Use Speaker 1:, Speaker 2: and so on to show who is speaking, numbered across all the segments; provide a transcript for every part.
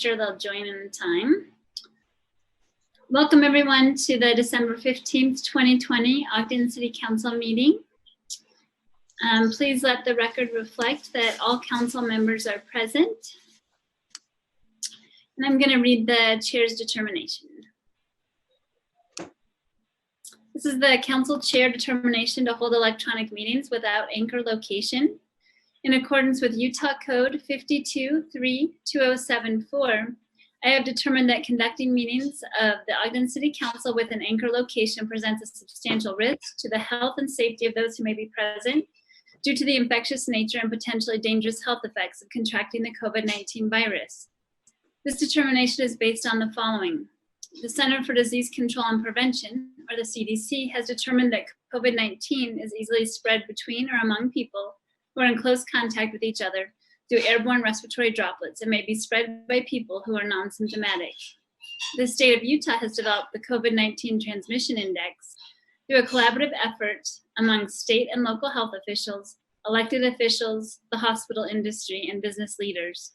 Speaker 1: sure they'll join in time. Welcome everyone to the December 15th, 2020 Ogden City Council meeting. Please let the record reflect that all council members are present. And I'm going to read the chair's determination. This is the council chair determination to hold electronic meetings without anchor location. In accordance with Utah Code 52.3.2074, I have determined that conducting meetings of the Ogden City Council with an anchor location presents a substantial risk to the health and safety of those who may be present due to the infectious nature and potentially dangerous health effects of contracting the COVID-19 virus. This determination is based on the following. The Center for Disease Control and Prevention, or the CDC, has determined that COVID-19 is easily spread between or among people who are in close contact with each other through airborne respiratory droplets and may be spread by people who are non-symptomatic. The state of Utah has developed the COVID-19 Transmission Index through a collaborative effort among state and local health officials, elected officials, the hospital industry, and business leaders.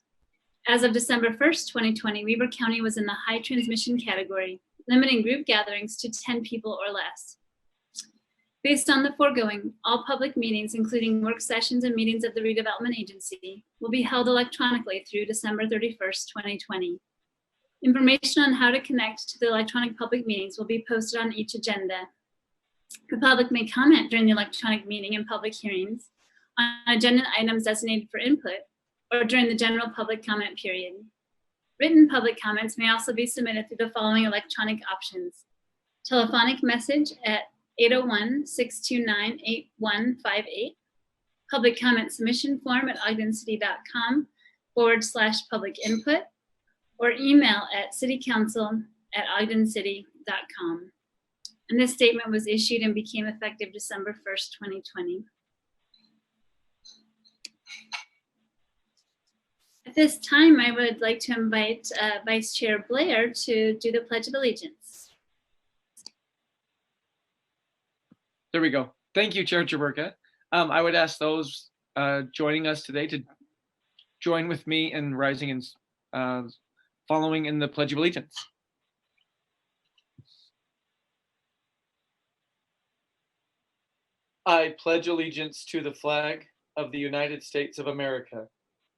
Speaker 1: As of December 1st, 2020, Weber County was in the high transmission category, limiting group gatherings to 10 people or less. Based on the foregoing, all public meetings, including work sessions and meetings of the Redevelopment Agency, will be held electronically through December 31st, 2020. Information on how to connect to the electronic public meetings will be posted on each agenda. The public may comment during the electronic meeting and public hearings on agenda items designated for input, or during the general public comment period. Written public comments may also be submitted through the following electronic options. Telephonic message at 801-629-8158, public comment submission form at ogdencity.com/public input, or email at citycouncil@ogdencity.com. And this statement was issued and became effective December 1st, 2020. At this time, I would like to invite Vice Chair Blair to do the Pledge of Allegiance.
Speaker 2: There we go. Thank you, Chair Jaburka. I would ask those joining us today to join with me in rising and following in the Pledge of Allegiance. I pledge allegiance to the flag of the United States of America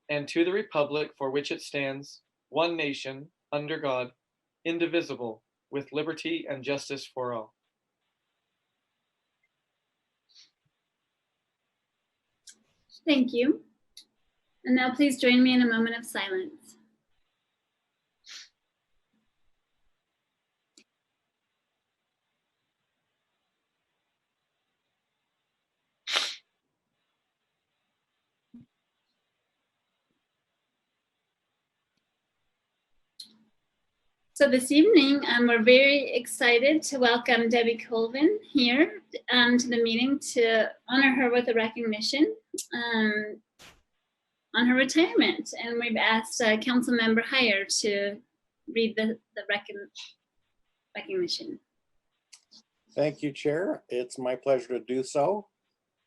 Speaker 2: and to the republic for which it stands, one nation, under God, indivisible, with liberty and justice for all.
Speaker 1: Thank you. And now please join me in a moment of silence. So this evening, we're very excited to welcome Debbie Colvin here to the meeting to honor her with a recognition on her retirement. And we've asked Councilmember Heyer to read the recognition.
Speaker 3: Thank you, Chair. It's my pleasure to do so.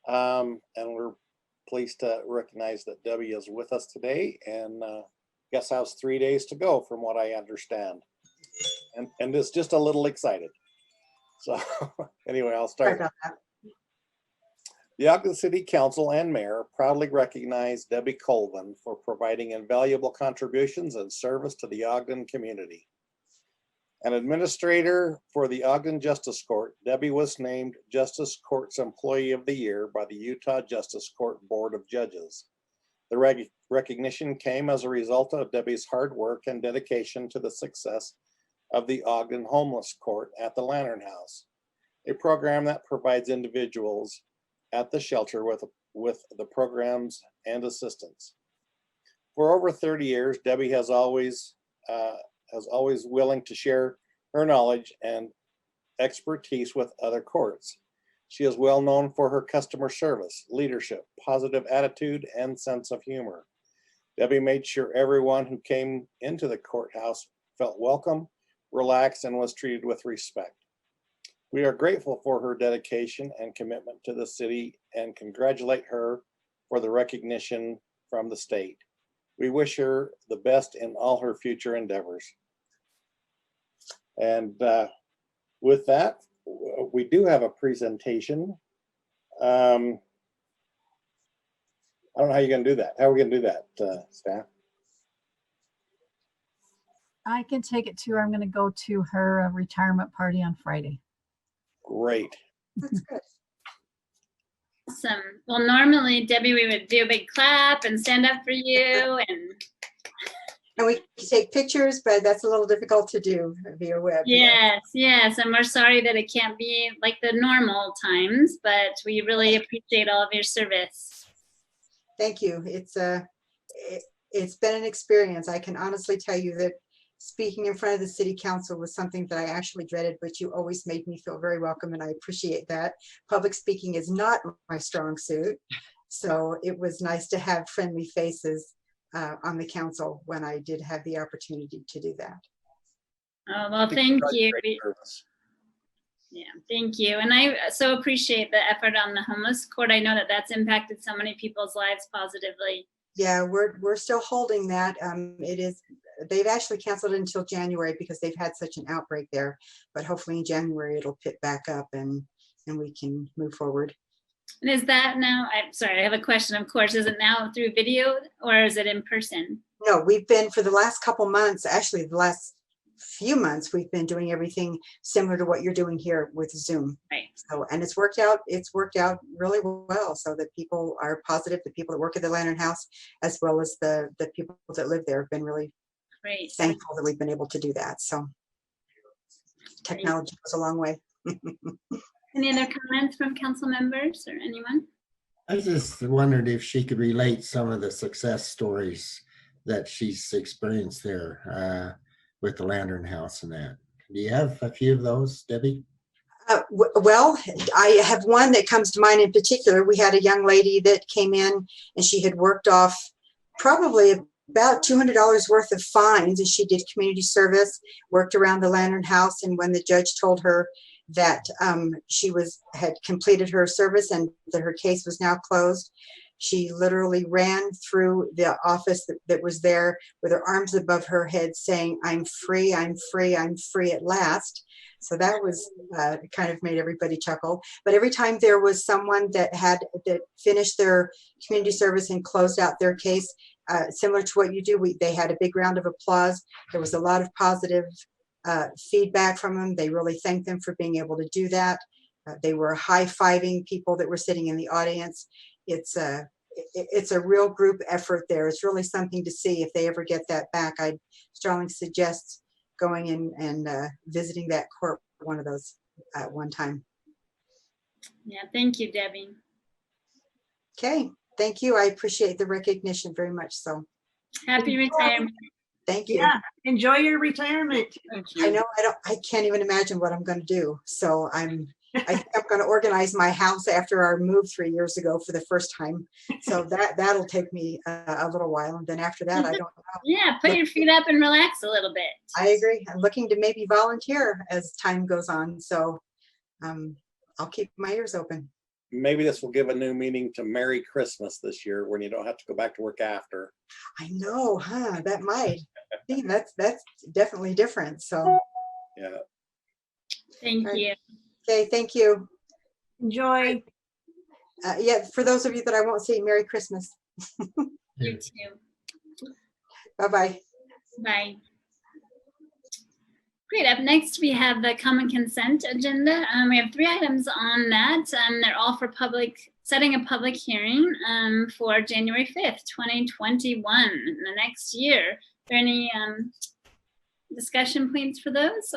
Speaker 3: And we're pleased to recognize that Debbie is with us today, and guess has 3 days to go from what I understand. And is just a little excited. So anyway, I'll start. The Ogden City Council and Mayor proudly recognize Debbie Colvin for providing invaluable contributions and service to the Ogden community. An administrator for the Ogden Justice Court, Debbie was named Justice Court's Employee of the Year by the Utah Justice Court Board of Judges. The recognition came as a result of Debbie's hard work and dedication to the success of the Ogden Homeless Court at the Lantern House, a program that provides individuals at the shelter with the programs and assistance. For over 30 years, Debbie has always willing to share her knowledge and expertise with other courts. She is well known for her customer service, leadership, positive attitude, and sense of humor. Debbie made sure everyone who came into the courthouse felt welcome, relaxed, and was treated with respect. We are grateful for her dedication and commitment to the city and congratulate her for the recognition from the state. We wish her the best in all her future endeavors. And with that, we do have a presentation. I don't know how you're going to do that. How are we going to do that, staff?
Speaker 4: I can take it to her. I'm going to go to her retirement party on Friday.
Speaker 3: Great.
Speaker 5: That's good.
Speaker 1: Awesome. Well, normally, Debbie, we would do a big clap and stand up for you.
Speaker 5: And we can take pictures, but that's a little difficult to do via web.
Speaker 1: Yes. And we're sorry that it can't be like the normal times, but we really appreciate all of your service.
Speaker 5: Thank you. It's been an experience. I can honestly tell you that speaking in front of the city council was something that I actually dreaded, but you always made me feel very welcome, and I appreciate that. Public speaking is not my strong suit, so it was nice to have friendly faces on the council when I did have the opportunity to do that.
Speaker 1: Oh, well, thank you.
Speaker 3: Great service.
Speaker 1: Yeah, thank you. And I so appreciate the effort on the homeless court. I know that that's impacted so many people's lives positively.
Speaker 5: Yeah, we're still holding that. They've actually canceled it until January because they've had such an outbreak there, but hopefully in January it'll pick back up and we can move forward.
Speaker 1: And is that now, I'm sorry, I have a question, of course. Is it now through video or is it in person?
Speaker 5: No, we've been for the last couple months, actually the last few months, we've been doing everything similar to what you're doing here with Zoom.
Speaker 1: Right.
Speaker 5: So, and it's worked out really well, so that people are positive, the people that work at the Lantern House, as well as the people that live there have been really
Speaker 1: Great.
Speaker 5: thankful that we've been able to do that. So technology goes a long way.
Speaker 1: Any other comments from council members or anyone?
Speaker 6: I just wondered if she could relate some of the success stories that she's experienced there with the Lantern House and that. Do you have a few of those, Debbie?
Speaker 5: Well, I have one that comes to mind in particular. We had a young lady that came in and she had worked off probably about $200 worth of fines, and she did community service, worked around the Lantern House. And when the judge told her that she had completed her service and that her case was now closed, she literally ran through the office that was there with her arms above her head saying, "I'm free, I'm free, I'm free at last." So that was kind of made everybody chuckle. But every time there was someone that finished their community service and closed out their case, similar to what you do, they had a big round of applause. There was a lot of positive feedback from them. They really thanked them for being able to do that. They were high-fiving people that were sitting in the audience. It's a real group effort there. It's really something to see. If they ever get that back, I'd strongly suggest going in and visiting that court one of those at one time.
Speaker 1: Yeah, thank you, Debbie.
Speaker 5: Okay, thank you. I appreciate the recognition very much. So
Speaker 1: Happy retirement.
Speaker 5: thank you.
Speaker 4: Yeah, enjoy your retirement.
Speaker 2: Thank
Speaker 5: I
Speaker 2: you.
Speaker 5: know I can't even imagine what I'm going to do. So I think I'm going to organize my house after our move 3 years ago for the first time. So that'll take me a little while. And then after that, I don't know.
Speaker 1: Yeah, put your feet up and relax a little bit.
Speaker 5: I agree. I'm looking to maybe volunteer as time goes on. So I'll keep my ears open.
Speaker 3: Maybe this will give a new meaning to Merry Christmas this year when you don't have to go back to work after.
Speaker 5: I know, huh? That might. See, that's definitely different. So,
Speaker 3: Yeah.
Speaker 1: Thank
Speaker 5: Right.
Speaker 1: you.
Speaker 5: okay, thank you.
Speaker 4: Enjoy.
Speaker 5: Yeah, for those of you that I won't see, Merry Christmas.
Speaker 1: You too.
Speaker 5: Bye-bye.
Speaker 1: Bye. Great. Up next, we have the common consent agenda. We have 3 items on that. They're all for setting a public hearing for January 5th, 2021, the next year. Are there any discussion points for those?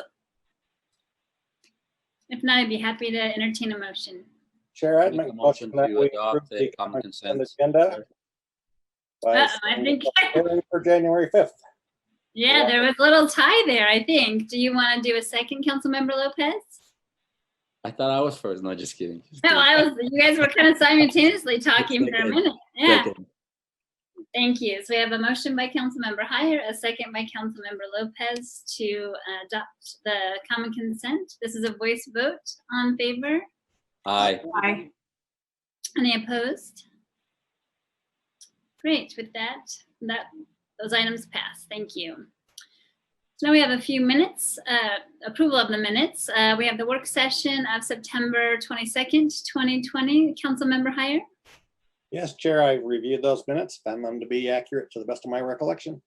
Speaker 1: If not, I'd be happy to entertain a motion.
Speaker 3: Chair, I'd
Speaker 7: Make
Speaker 3: make
Speaker 7: a
Speaker 3: a motion
Speaker 7: motion
Speaker 3: that
Speaker 7: to
Speaker 3: we
Speaker 7: adopt
Speaker 3: approve
Speaker 7: the
Speaker 3: the
Speaker 7: common
Speaker 3: consent
Speaker 7: consent.
Speaker 3: agenda. by
Speaker 1: I
Speaker 3: setting
Speaker 1: think,
Speaker 3: the public hearing for January 5th.
Speaker 1: yeah, there was a little tie there, I think. Do you want to do a second, Councilmember Lopez?
Speaker 7: I thought I was first. No, just kidding.
Speaker 1: No, you guys were kind of simultaneously talking for a
Speaker 7: Second.
Speaker 1: minute. Yeah.
Speaker 7: Second.
Speaker 1: Thank you. So we have a motion by Councilmember Heyer, a second by Councilmember Lopez to adopt the common consent. This is a voice vote. On favor?
Speaker 7: Aye.
Speaker 4: Bye.
Speaker 1: Any opposed? Great. With that, those items pass. Thank you. So now we have a few minutes, approval of the minutes. We have the work session of September 22nd, 2020. Council member Heyer.
Speaker 3: Yes, Chair, I reviewed those minutes, found them to be accurate to the best of my recollection.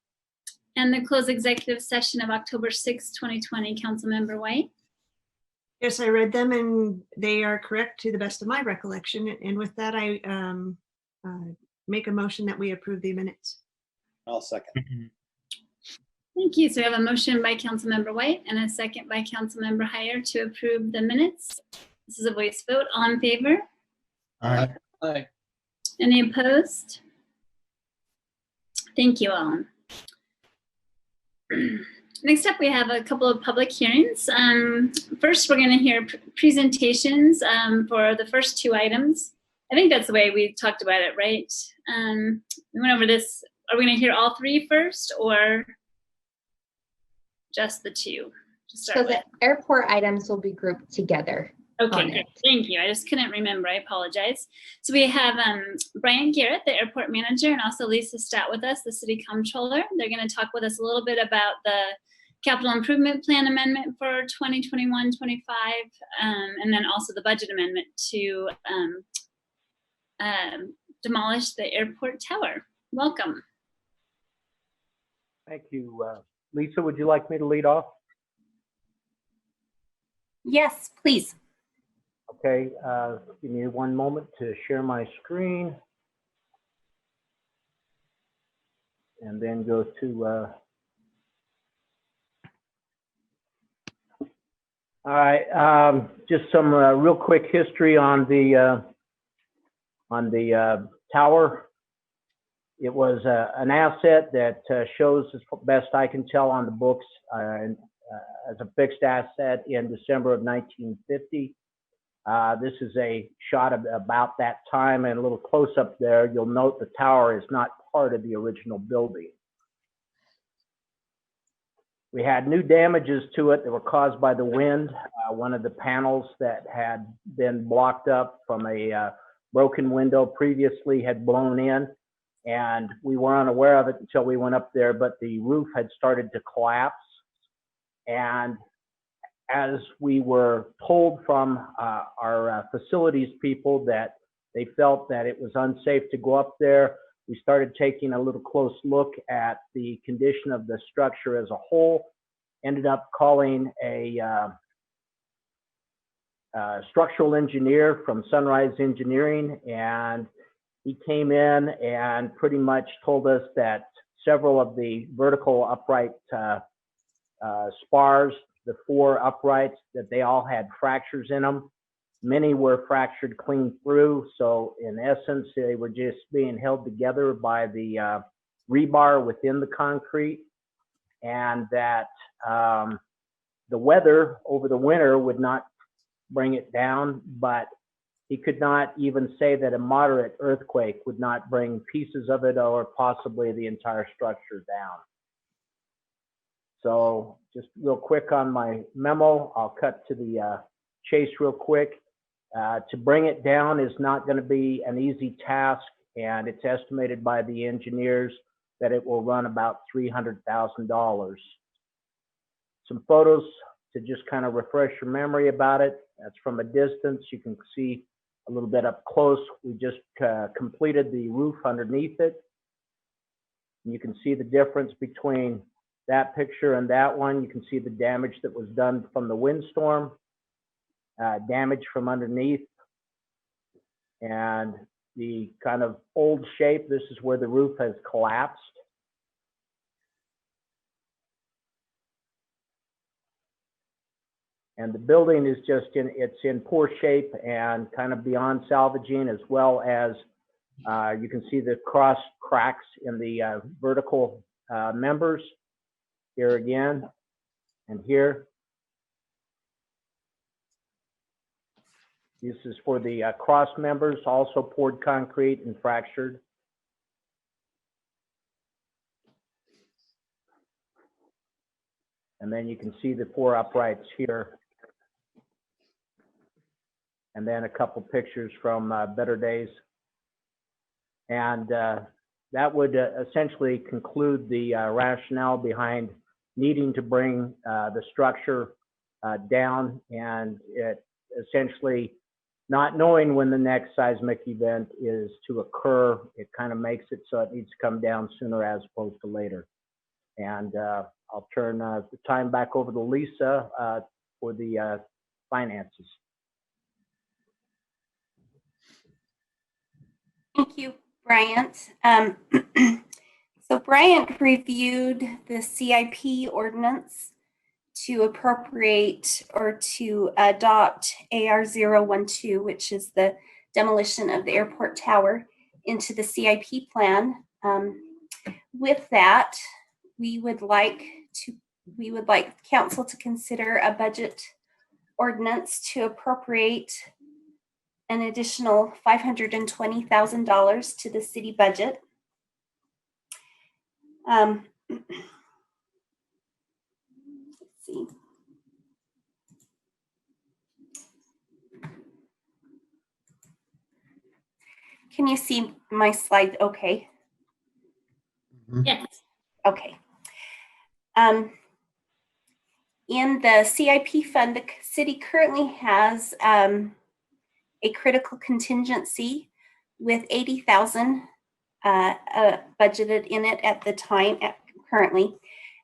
Speaker 1: And the closed executive session of October 6th, 2020. Council member White.
Speaker 8: Yes, I read them and they are correct to the best of my recollection. And with that, I make a motion that we approve the minutes.
Speaker 3: I'll second.
Speaker 1: Thank you. So we have a motion by Councilmember White and a second by Councilmember Heyer to approve the minutes. This is a voice vote. All in favor?
Speaker 6: Aye.
Speaker 2: Aye.
Speaker 1: Any opposed? Thank you all. Next up, we have a couple of public hearings. First, we're going to hear presentations for the first two items. I think that's the way we talked about it, right? We went over this. Are we going to hear all three first or just the two to start
Speaker 9: So
Speaker 1: with?
Speaker 9: the airport items will be grouped together.
Speaker 1: Okay,
Speaker 9: on
Speaker 1: good.
Speaker 9: it.
Speaker 1: Thank you. I just couldn't remember. I apologize. So we have Bryant Garrett, the airport manager, and also Lisa Stout with us, the city comptroller. They're going to talk with us a little bit about the capital improvement plan amendment for 2021-25, and then also the budget amendment to demolish the airport tower. Welcome.
Speaker 10: Thank you. Lisa, would you like me to lead off?
Speaker 9: Yes, please.
Speaker 10: Okay, give me one moment to share my screen. And then go to, all right, just some real quick history on the tower. It was an asset that shows, as best I can tell on the books, as a fixed asset in December of 1950. This is a shot of about that time, and a little close up there, you'll note the tower is not part of the original building. We had new damages to it that were caused by the wind. One of the panels that had been blocked up from a broken window previously had blown in, and we were unaware of it until we went up there, but the roof had started to collapse. And as we were told from our facilities people that they felt that it was unsafe to go up there, we started taking a little close look at the condition of the structure as a whole, ended up calling a structural engineer from Sunrise Engineering, and he came in and pretty much told us that several of the vertical upright spars, the four uprights, that they all had fractures in them. Many were fractured clean through, so in essence, they were just being held together by the rebar within the concrete, and that the weather over the winter would not bring it down, but he could not even say that a moderate earthquake would not bring pieces of it or possibly the entire structure down. So just real quick on my memo, I'll cut to the chase real quick. To bring it down is not going to be an easy task, and it's estimated by the engineers that it will run about $300,000. Some photos to just kind of refresh your memory about it. That's from a distance. You can see a little bit up close. We just completed the roof underneath it. And you can see the difference between that picture and that one. You can see the damage that was done from the windstorm, damage from underneath, and the kind of old shape. This is where the roof has collapsed. And the building is just it's in poor shape and kind of beyond salvaging, as well as you can see the cross cracks in the vertical members here again and here. This is for the cross members, also poured concrete and fractured. And then you can see the four uprights here. And then a couple pictures from better days. And that would essentially conclude the rationale behind needing to bring the structure down, and it essentially not knowing when the next seismic event is to occur, it kind of makes it so it needs to come down sooner as opposed to later. And I'll turn the time back over to Lisa for the finances.
Speaker 9: Thank you, Bryant. So Bryant reviewed the CIP ordinance to appropriate or to adopt AR012, which is the demolition of the airport tower, into the CIP plan. With that, we would like council to consider a budget ordinance to appropriate an additional $520,000 to the city budget. Let's see. Can you see my slide okay?
Speaker 1: Yes.
Speaker 9: Okay. In the CIP fund, the city currently has a critical contingency with $80,000 budgeted in it at the time, currently.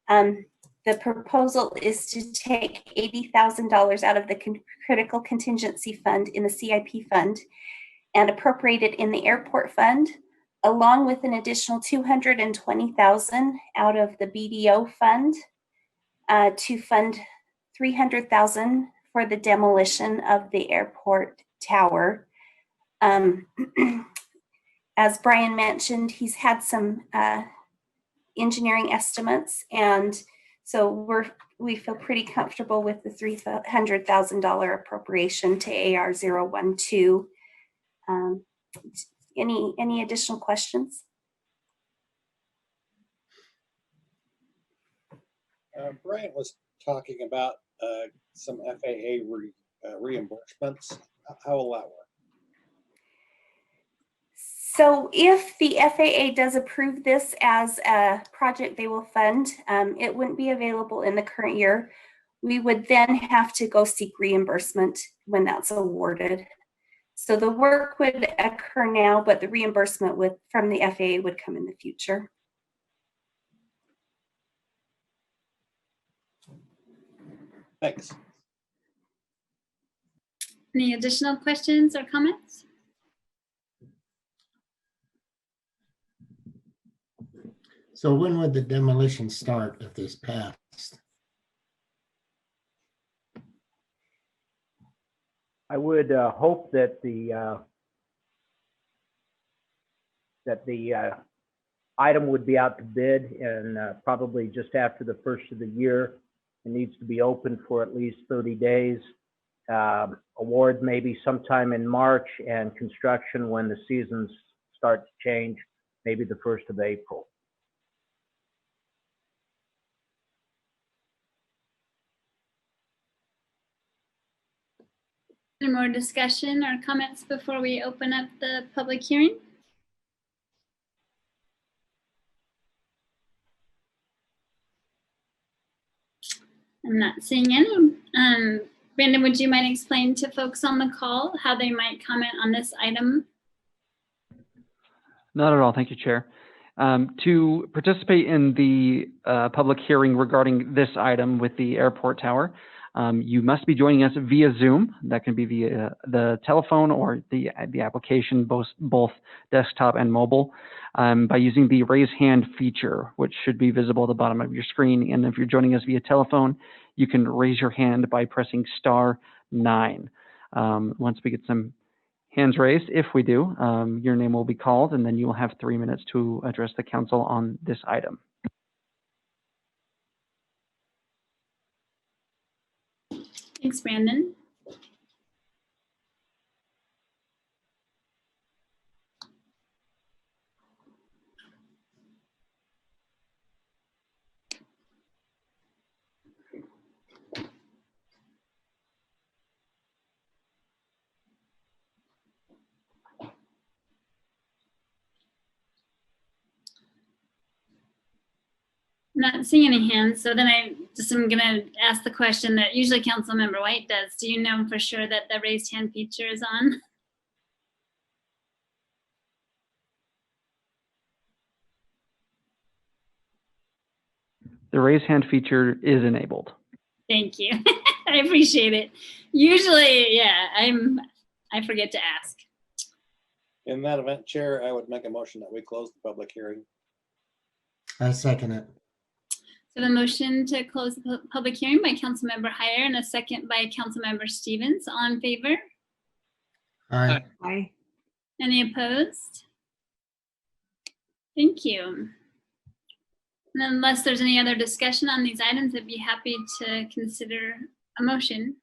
Speaker 9: The proposal is to take $80,000 out of the critical contingency fund in the CIP fund and appropriate it in the airport fund, along with an additional $220,000 out of the BDO fund to fund $300,000 for the demolition of the airport tower. As Brian mentioned, he's had some engineering estimates, and so we feel pretty comfortable with the $300,000 appropriation to AR012. Any additional questions?
Speaker 3: Bryant was talking about some FAA reimbursements. How will that work?
Speaker 9: So if the FAA does approve this as a project they will fund, it wouldn't be available in the current year. We would then have to go seek reimbursement when that's awarded. So the work would occur now, but the reimbursement from the FAA would come in the future.
Speaker 3: Thanks.
Speaker 1: Any additional questions or comments?
Speaker 6: So when would the demolition start if this passed?
Speaker 10: I would hope that the item would be out to bid, and probably just after the first of the year. It needs to be open for at least 30 days. Award maybe sometime in March, and construction when the seasons start to change, maybe the 1st of April.
Speaker 1: Any more discussion or comments before we open up the public hearing? I'm not seeing any. Brandon, would you mind explaining to folks on the call how they might comment on this item?
Speaker 11: Not at all. Thank you, Chair. To participate in the public hearing regarding this item with the airport tower, you must be joining us via Zoom. That can be via the telephone or the application, both desktop and mobile, by using the raise hand feature, which should be visible at the bottom of your screen. And if you're joining us via telephone, you can raise your hand by pressing *9. Once we get some hands raised, if we do, your name will be called, and then you will have 3 minutes to address the council on this item.
Speaker 1: Thanks, Brandon. not seeing any hands, so then I'm gonna ask the question that usually Councilmember White does. Do you know for sure that the raised hand feature is on?
Speaker 11: The raise hand feature is enabled.
Speaker 1: Thank you. I appreciate it. Usually, yeah, I forget to ask.
Speaker 3: In that event, Chair, I would make a motion that we close the public hearing.
Speaker 6: I second it.
Speaker 1: So the motion to close the public hearing by Councilmember Heyer and a second by Councilmember Stevens. All in favor?
Speaker 6: Aye.
Speaker 8: Aye.
Speaker 1: Any opposed? Thank you. And unless there's any other discussion on these items, I'd be happy to consider a motion.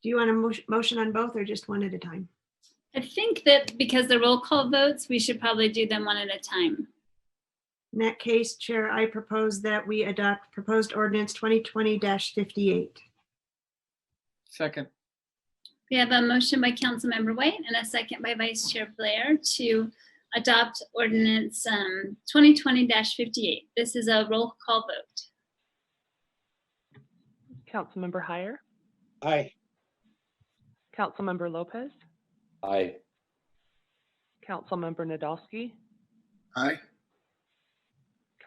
Speaker 8: Do you want a motion on both or just one at a time?
Speaker 1: I think that because the roll call votes, we should probably do them one at a time.
Speaker 8: In that case, Chair, I propose that we adopt proposed ordinance 2020-58.
Speaker 2: Second.
Speaker 1: We have a motion by Councilmember White and a second by Vice Chair Blair to adopt ordinance 2020-58. This is a roll call vote.
Speaker 12: Councilmember Heyer,
Speaker 3: Aye.
Speaker 12: Councilmember Lopez,
Speaker 7: Aye.
Speaker 12: Councilmember Nadolski,
Speaker 6: Aye.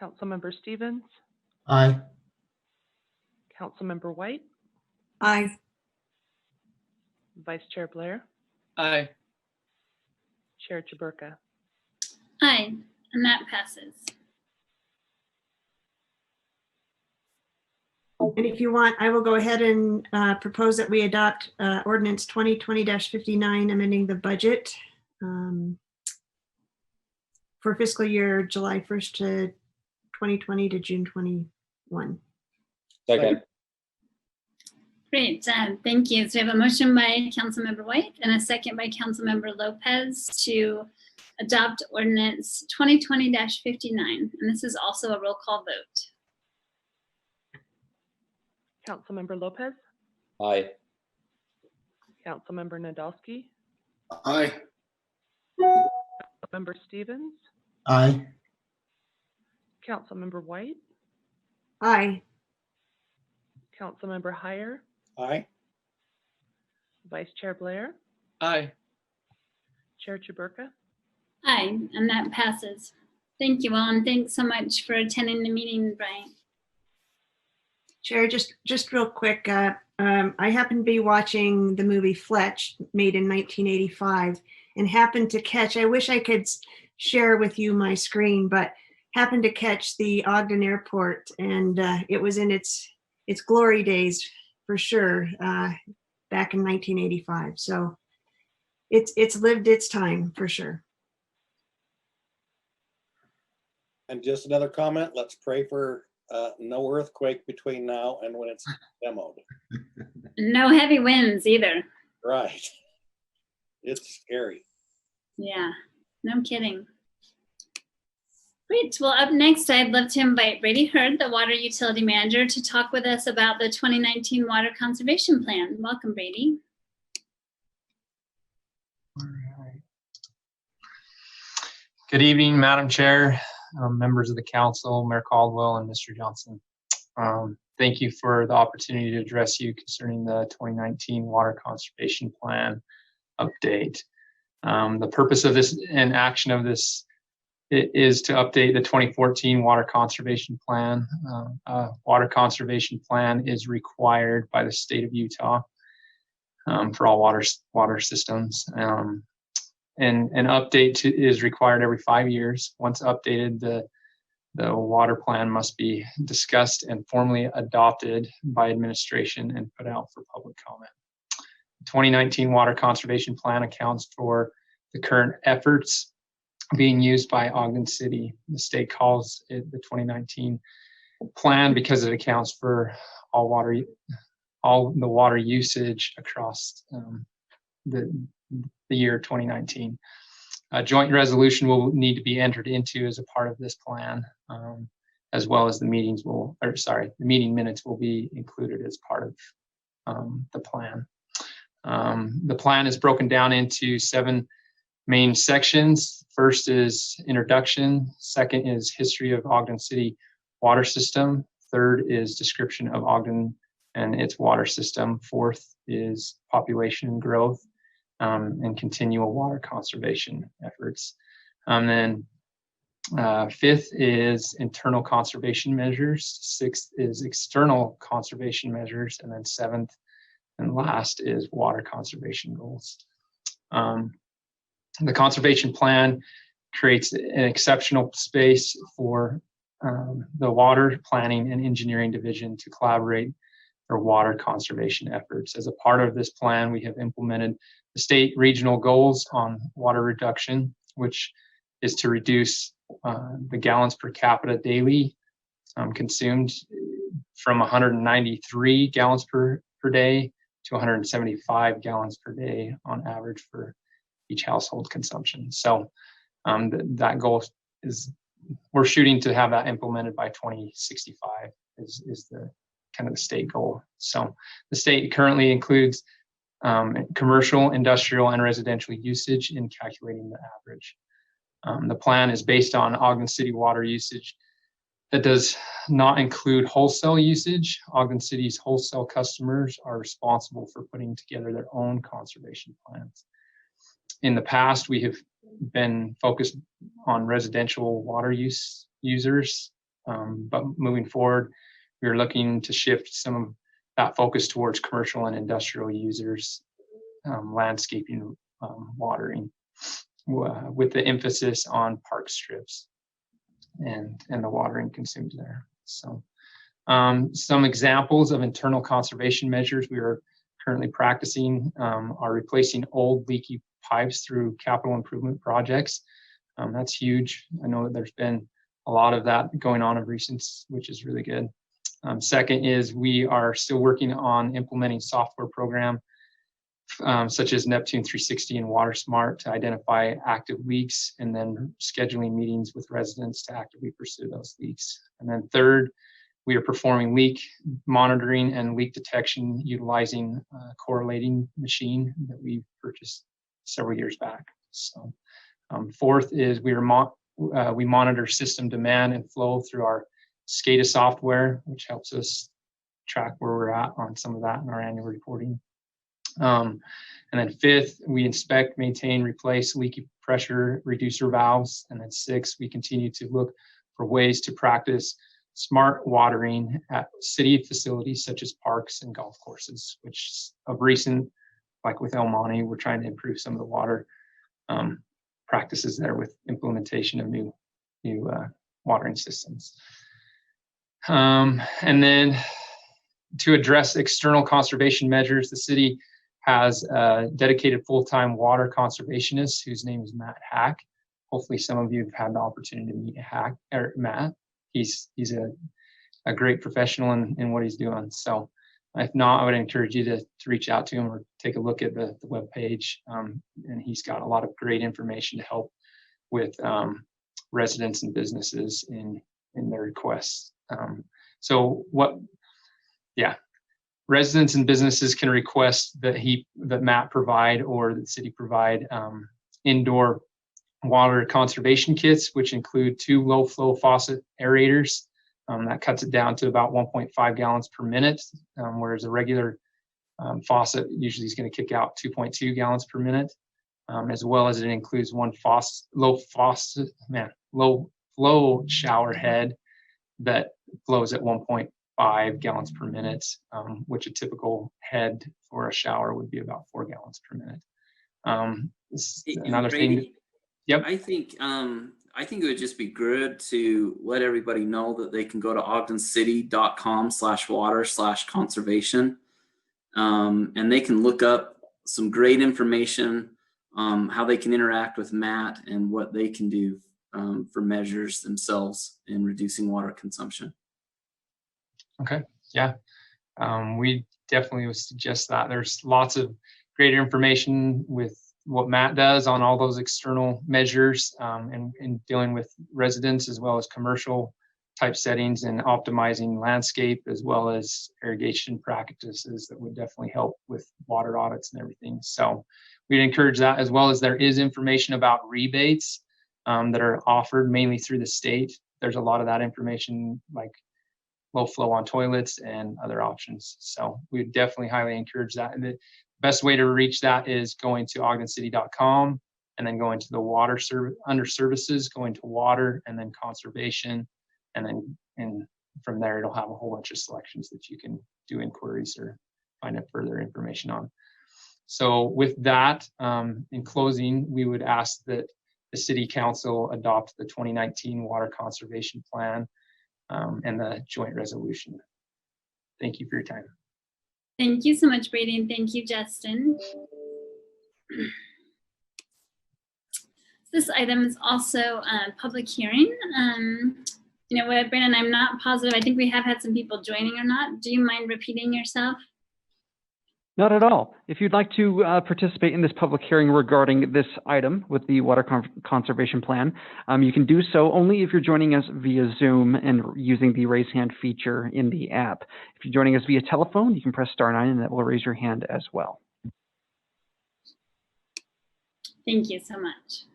Speaker 12: Councilmember Stevens,
Speaker 6: Aye.
Speaker 12: Councilmember White,
Speaker 8: Aye.
Speaker 12: Vice Chair Blair,
Speaker 2: Aye.
Speaker 12: Chair Chaburka.
Speaker 1: Aye, and that passes.
Speaker 8: And if you want, I will go ahead and propose that we adopt ordinance 2020-59, amending the budget for fiscal year July 1st to 2020 to June 21.
Speaker 7: Second.
Speaker 1: Great, thank you. So we have a motion by Councilmember White and a second by Councilmember Lopez to adopt ordinance 2020-59. And this is also a roll call vote.
Speaker 12: Councilmember Lopez,
Speaker 7: Aye.
Speaker 12: Councilmember Nadolski,
Speaker 6: Aye.
Speaker 12: Member Stevens,
Speaker 6: Aye.
Speaker 12: Councilmember White,
Speaker 8: Aye.
Speaker 12: Councilmember Heyer,
Speaker 3: Aye.
Speaker 12: Vice Chair Blair,
Speaker 2: Aye.
Speaker 12: Chair Chaburka.
Speaker 1: Aye, and that passes. Thank you all, and thanks so much for attending the meeting, Bryant.
Speaker 8: Chair, just real quick, I happened to be watching the movie Fletch, made in 1985, and happened to catch, I wish I could share with you my screen, but happened to catch the Ogden airport, and it was in its glory days for sure, back in 1985. So it's lived its time for sure.
Speaker 3: And just another comment, let's pray for no earthquake between now and when it's demoed.
Speaker 1: No heavy winds either.
Speaker 3: Right. It's scary.
Speaker 1: Yeah, no kidding. Great. Well, up next, I'd love to invite Brady Hurd, the Water Utility Manager, to talk with us about the 2019 Water Conservation Plan. Welcome, Brady.
Speaker 13: All right. Good evening, Madam Chair, members of the council, Mayor Caldwell, and Mr. Johnson. Thank you for the opportunity to address you concerning the 2019 Water Conservation Plan update. The purpose of this and action of this is to update the 2014 Water Conservation Plan. Water Conservation Plan is required by the state of Utah for all water systems. And an update is required every 5 years. Once updated, the water plan must be discussed and formally adopted by administration and put out for public comment. The 2019 Water Conservation Plan accounts for the current efforts being used by Ogden City. The state calls it the 2019 plan because it accounts for all the water usage across the year 2019. A joint resolution will need to be entered into as a part of this plan, as well as the meeting minutes will be included as part of the plan. The plan is broken down into 7 main sections. First is introduction. Second is history of Ogden City water system. Third is description of Ogden and its water system. Fourth is population growth and continual water conservation efforts. Then fifth is internal conservation measures. Sixth is external conservation measures. And then seventh and last is water conservation goals. The conservation plan creates an exceptional space for the water planning and engineering division to collaborate for water conservation efforts. As a part of this plan, we have implemented the state regional goals on water reduction, which is to reduce the gallons per capita daily consumed from 193 gallons per day to 175 gallons per day on average for each household consumption. So that goal is, we're shooting to have that implemented by 2065 is the kind of the state goal. So the state currently includes commercial, industrial, and residential usage in calculating the average. The plan is based on Ogden City water usage that does not include wholesale usage. Ogden City's wholesale customers are responsible for putting together their own conservation plans. In the past, we have been focused on residential water users, but moving forward, we are looking to shift some of that focus towards commercial and industrial users, landscaping, watering, with the emphasis on park strips and the watering consumed there. So some examples of internal conservation measures we are currently practicing are replacing old leaky pipes through capital improvement projects. That's huge. I know that there's been a lot of that going on of recent, which is really good. Second is we are still working on implementing software program such as Neptune 360 and WaterSmart to identify active leaks, and then scheduling meetings with residents to actively pursue those leaks. And then third, we are performing leak monitoring and leak detection utilizing a correlating machine that we purchased several years back. So fourth is we monitor system demand and flow through our SCADA software, which helps us track where we're at on some of that in our annual reporting. And then fifth, we inspect, maintain, replace leaky pressure reducer valves. And then sixth, we continue to look for ways to practice smart watering at city facilities such as parks and golf courses, which of recent, like with El Monte, we're trying to improve some of the water practices there with implementation of new watering systems. And then to address external conservation measures, the city has a dedicated full-time water conservationist whose name is Matt Hack. Hopefully some of you have had the opportunity to meet Matt. He's a great professional in what he's doing. So if not, I would encourage you to reach out to him or take a look at the webpage. And he's got a lot of great information to help with residents and businesses in their requests. Residents and businesses can request that Matt provide or that city provide indoor water conservation kits, which include 2 low flow faucet aerators. That cuts it down to about 1.5 gallons per minute, whereas a regular faucet usually is going to kick out 2.2 gallons per minute, as well as it includes one low flow shower head that flows at 1.5 gallons per minute, which a typical head for a shower would be about 4 gallons per minute. Another thing. Yep.
Speaker 14: I think it would just be good to let everybody know that they can go to ogdencity.com/water/conservation, and they can look up some great information, how they can interact with Matt and what they can do for measures themselves in reducing water consumption.
Speaker 13: Okay, yeah, we definitely would suggest that. There's lots of great information with what Matt does on all those external measures and dealing with residents as well as commercial type settings and optimizing landscape, as well as irrigation practices that would definitely help with water audits and everything. So we'd encourage that, as well as there is information about rebates that are offered mainly through the state. There's a lot of that information, like low flow on toilets and other options. So we would definitely highly encourage that. And the best way to reach that is going to ogdencity.com and then going to the water under services, going to water and then conservation. And from there, it'll have a whole bunch of selections that you can do inquiries or find out further information on. So with that, in closing, we would ask that the City Council adopt the 2019 Water Conservation Plan and the joint resolution. Thank you for your time.
Speaker 1: Thank you so much, Brady, and thank you, Justin. This item is also a public hearing. You know what, Brandon, I'm not positive. I think we have had some people joining or not. Do you mind repeating yourself?
Speaker 11: Not at all. If you'd like to participate in this public hearing regarding this item with the Water Conservation Plan, you can do so only if you're joining us via Zoom and using the raise hand feature in the app. If you're joining us via telephone, you can press *9 and that will raise your hand as well.
Speaker 1: Thank you so much.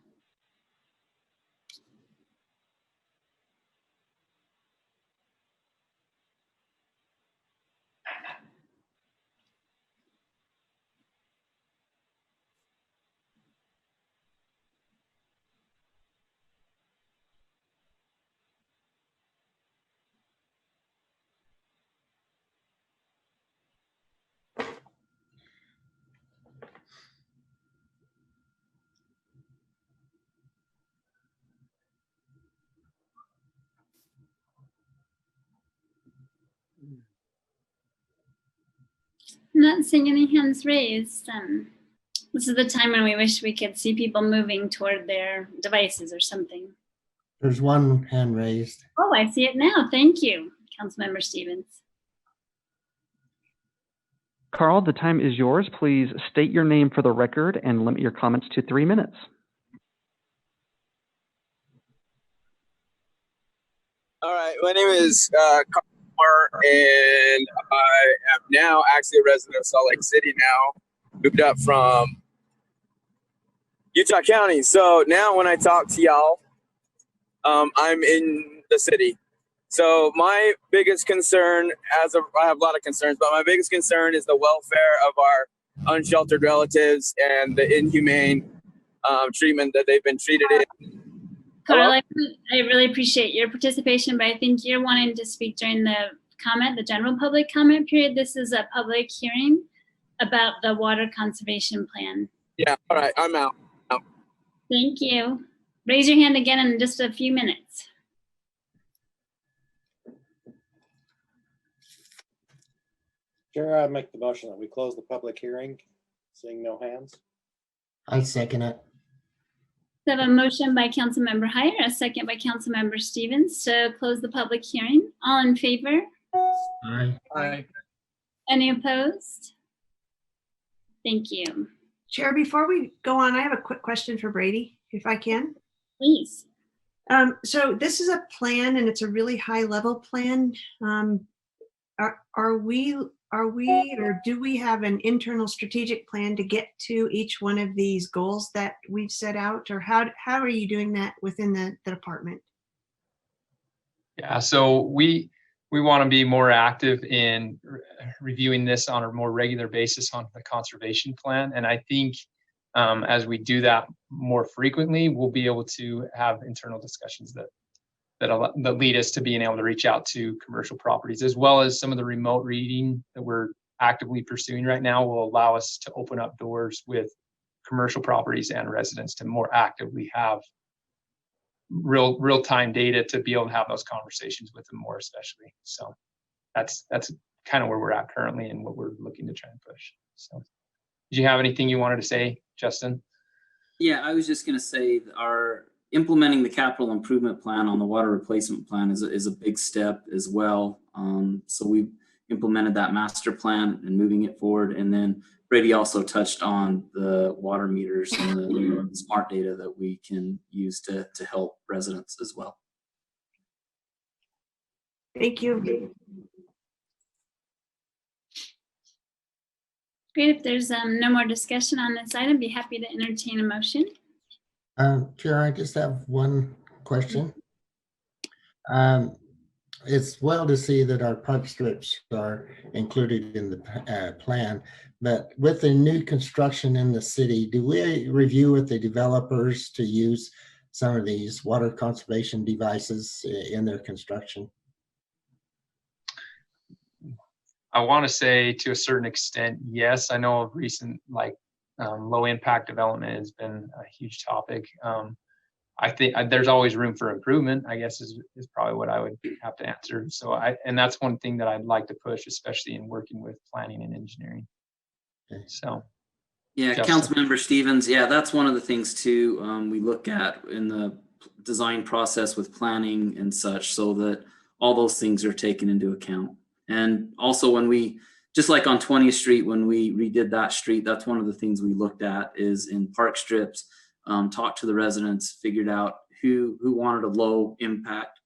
Speaker 1: I'm not seeing any hands raised. This is the time when we wish we could see people moving toward their devices or something.
Speaker 6: There's one hand raised.
Speaker 1: Oh, I see it now. Thank you, Councilmember Stevens.
Speaker 11: Carl, the time is yours. Please state your name for the record and limit your comments to 3 minutes.
Speaker 15: All right, my name is Carl, and I am now actually a resident of Salt Lake City now, moved up from Utah County. So now when I talk to y'all, I'm in the city. So my biggest concern, I have a lot of concerns, but my biggest concern is the welfare of our unsheltered relatives and the inhumane treatment that they've been treated in.
Speaker 1: Carl, I really appreciate your participation, but I think you're wanting to speak during the general public comment period. This is a public hearing about the Water Conservation Plan.
Speaker 15: Yeah, all right, I'm out.
Speaker 1: Thank you. Raise your hand again in just a few minutes.
Speaker 3: Chair, I make the motion that we close the public hearing, seeing no hands.
Speaker 6: I second it.
Speaker 1: We have a motion by Councilmember Heyer, a second by Councilmember Stevens to close the public hearing. All in favor?
Speaker 6: Aye.
Speaker 2: Aye.
Speaker 1: Any opposed? Thank you.
Speaker 8: Chair, before we go on, I have a quick question for Brady, if I can.
Speaker 1: Please.
Speaker 8: So this is a plan and it's a really high level plan. Are we or do we have an internal strategic plan to get to each one of these goals that we've set out, or how are you doing that within the department?
Speaker 13: Yeah, so we want to be more active in reviewing this on a more regular basis on the conservation plan. And I think as we do that more frequently, we'll be able to have internal discussions that lead us to being able to reach out to commercial properties, as well as some of the remote reading that we're actively pursuing right now will allow us to open up doors with commercial properties and residents to more actively have real-time data to be able to have those conversations with them more especially. So that's kind of where we're at currently and what we're looking to try and push. So did you have anything you wanted to say, Justin?
Speaker 14: Yeah, I was just going to say our implementing the capital improvement plan on the water replacement plan is a big step as well. So we've implemented that master plan and moving it forward. And then Brady also touched on the water meters and the smart data that we can use to help residents as well.
Speaker 8: Thank you.
Speaker 1: Great. If there's no more discussion on this item, be happy to entertain a motion.
Speaker 6: Chair, I just have one question. It's well to see that our park strips are included in the plan, but with the new construction in the city, do we review with the developers to use some of these water conservation devices in their construction?
Speaker 13: I want to say to a certain extent, yes. I know of recent low impact development has been a huge topic. I think there's always room for improvement, I guess is probably what I would have to answer. So and that's one thing that I'd like to push, especially in working with planning and engineering. Okay. So.
Speaker 14: Yeah, Councilmember Stevens, yeah, that's one of the things too we look at in the design process with planning and such, so that all those things are taken into account. And also when we, just like on 20th Street, when we redid that street, that's one of the things we looked at is in park strips, talked to the residents, figured out who wanted a low impact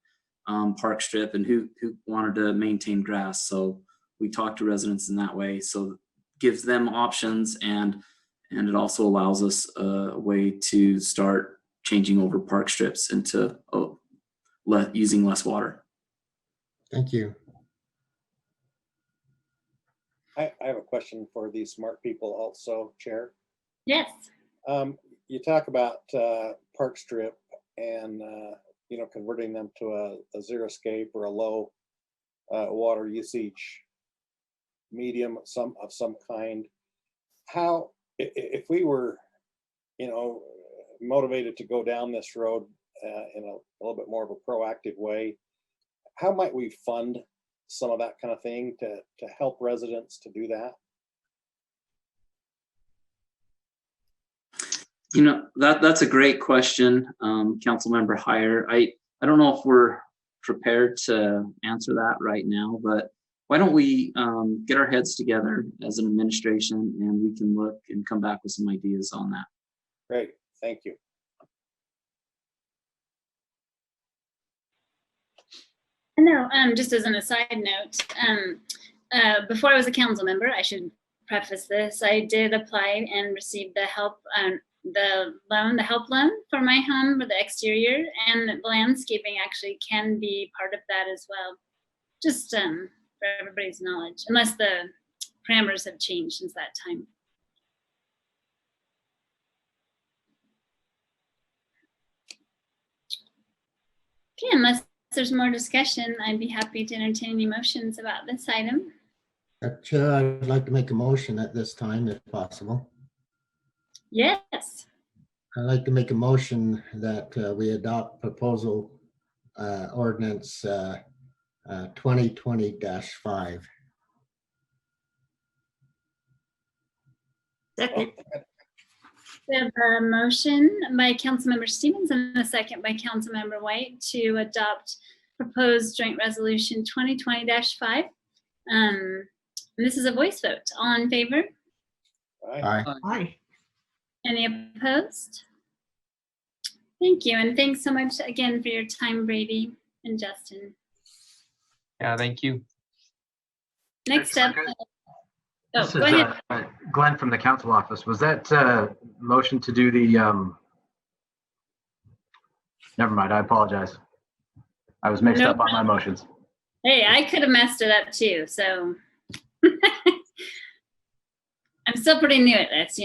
Speaker 14: park strip and who wanted to maintain grass. So we talked to residents in that way. So it gives them options, and it also allows us a way to start changing over park strips into using less water.
Speaker 6: Thank you.
Speaker 3: I have a question for these smart people also, Chair.
Speaker 1: Yes.
Speaker 3: You talk about park strip and converting them to a xeriscape or a low water usage medium of some kind. How, if we were motivated to go down this road in a little bit more of a proactive way, how might we fund some of that kind of thing to help residents to do that?
Speaker 14: That's a great question, Councilmember Heyer. I don't know if we're prepared to answer that right now, but why don't we get our heads together as an administration and we can look and come back with some ideas on that.
Speaker 3: Great, thank you.
Speaker 1: No, just as an aside note, before I was a council member, I should preface this, I did apply and receive the help loan for my home for the exterior, and the landscaping actually can be part of that as well. Just for everybody's knowledge, unless the parameters have changed since that time. Okay, unless there's more discussion, I'd be happy to entertain any motions about this item.
Speaker 6: Chair, I'd like to make a motion at this time, if possible.
Speaker 1: Yes.
Speaker 6: I'd like to make a motion that we adopt proposal ordinance 2020-5.
Speaker 8: Second.
Speaker 1: We have a motion by Councilmember Stevens and a second by Councilmember White to adopt proposed joint resolution 2020-5. This is a voice vote. All in favor?
Speaker 6: Aye.
Speaker 8: Aye.
Speaker 1: Any opposed? Thank you, and thanks so much again for your time, Brady and Justin.
Speaker 13: Yeah, thank you.
Speaker 1: Next up.
Speaker 16: Go ahead. Glenn from the council office. Was that motion to do the, never mind, I apologize. I was mixed up on my motions.
Speaker 1: Hey, I could have messed it up too, so. I'm still pretty new at this,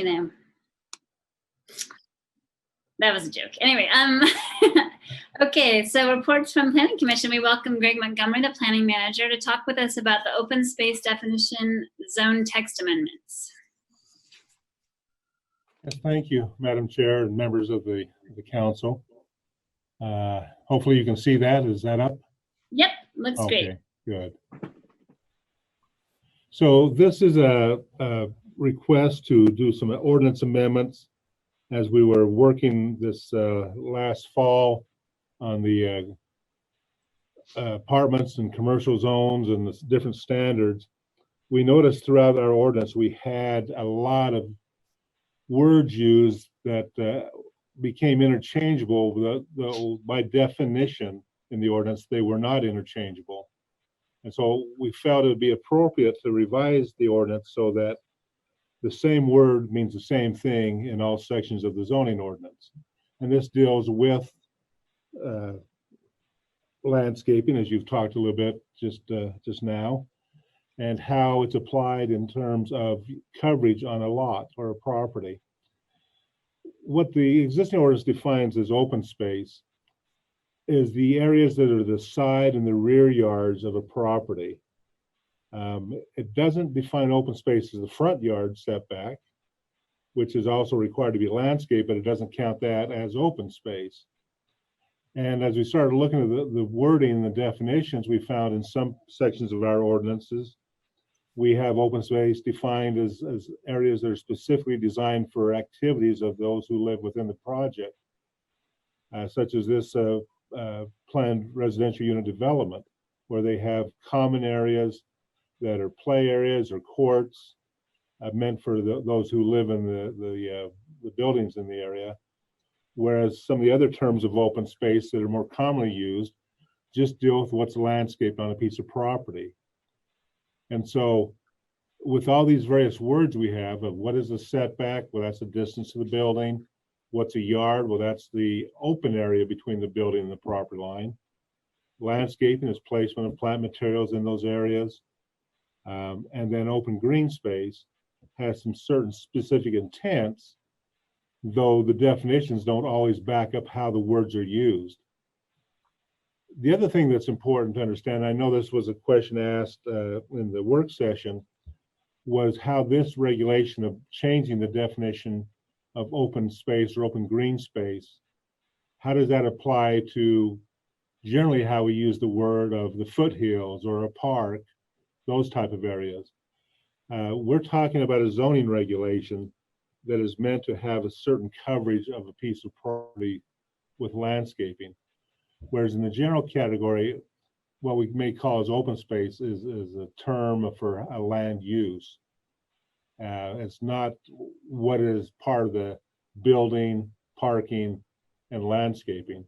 Speaker 1: That was a joke. Anyway, okay, so reports from Planning Commission. We welcome Greg Montgomery, the planning manager, to talk with us about the open space definition zone text amendments.
Speaker 17: Yes, thank you, Madam Chair and members of the council. Hopefully you can see that. Is that up?
Speaker 1: Yep, looks great.
Speaker 17: Okay, good. So this is a request to do some ordinance amendments as we were working this last fall on the apartments and commercial zones and the different standards. We noticed throughout our ordinance we had a lot of words used that became interchangeable, though by definition in the ordinance they were not interchangeable. And so we felt it would be appropriate to revise the ordinance so that the same word means the same thing in all sections of the zoning ordinance. And this deals with landscaping, as you've talked a little bit just now, and how it's applied in terms of coverage on a lot or a property. What the existing ordinance defines as open space is the areas that are the side and the rear yards of a property. It doesn't define open space as the front yard setback, which is also required to be landscaped, but it doesn't count that as open space. And as we started looking at the wording and the definitions, we found in some sections of our ordinances, we have open space defined as areas that are specifically designed for activities of those who live within the project, such as this planned residential unit development, where they have common areas that are play areas or courts meant for those who live in the buildings in the area. Whereas some of the other terms of open space that are more commonly used just deal with what's landscaped on a piece of property. And so with all these various words we have of what is a setback, well, that's the distance to the building. What's a yard? Well, that's the open area between the building and the property line. Landscaping is placement of plant materials in those areas. And then open green space has some certain specific intents, though the definitions don't always back up how the words are used. The other thing that's important to understand, I know this was a question asked in the work session, was how this regulation of changing the definition of open space or open green space, how does that apply to generally how we use the word of the foothills or a park, those type of areas. We're talking about a zoning regulation that is meant to have a certain coverage of a piece of property with landscaping. Whereas in the general category, what we may call as open space is a term for a land use. It's not what is part of the building, parking, and landscaping.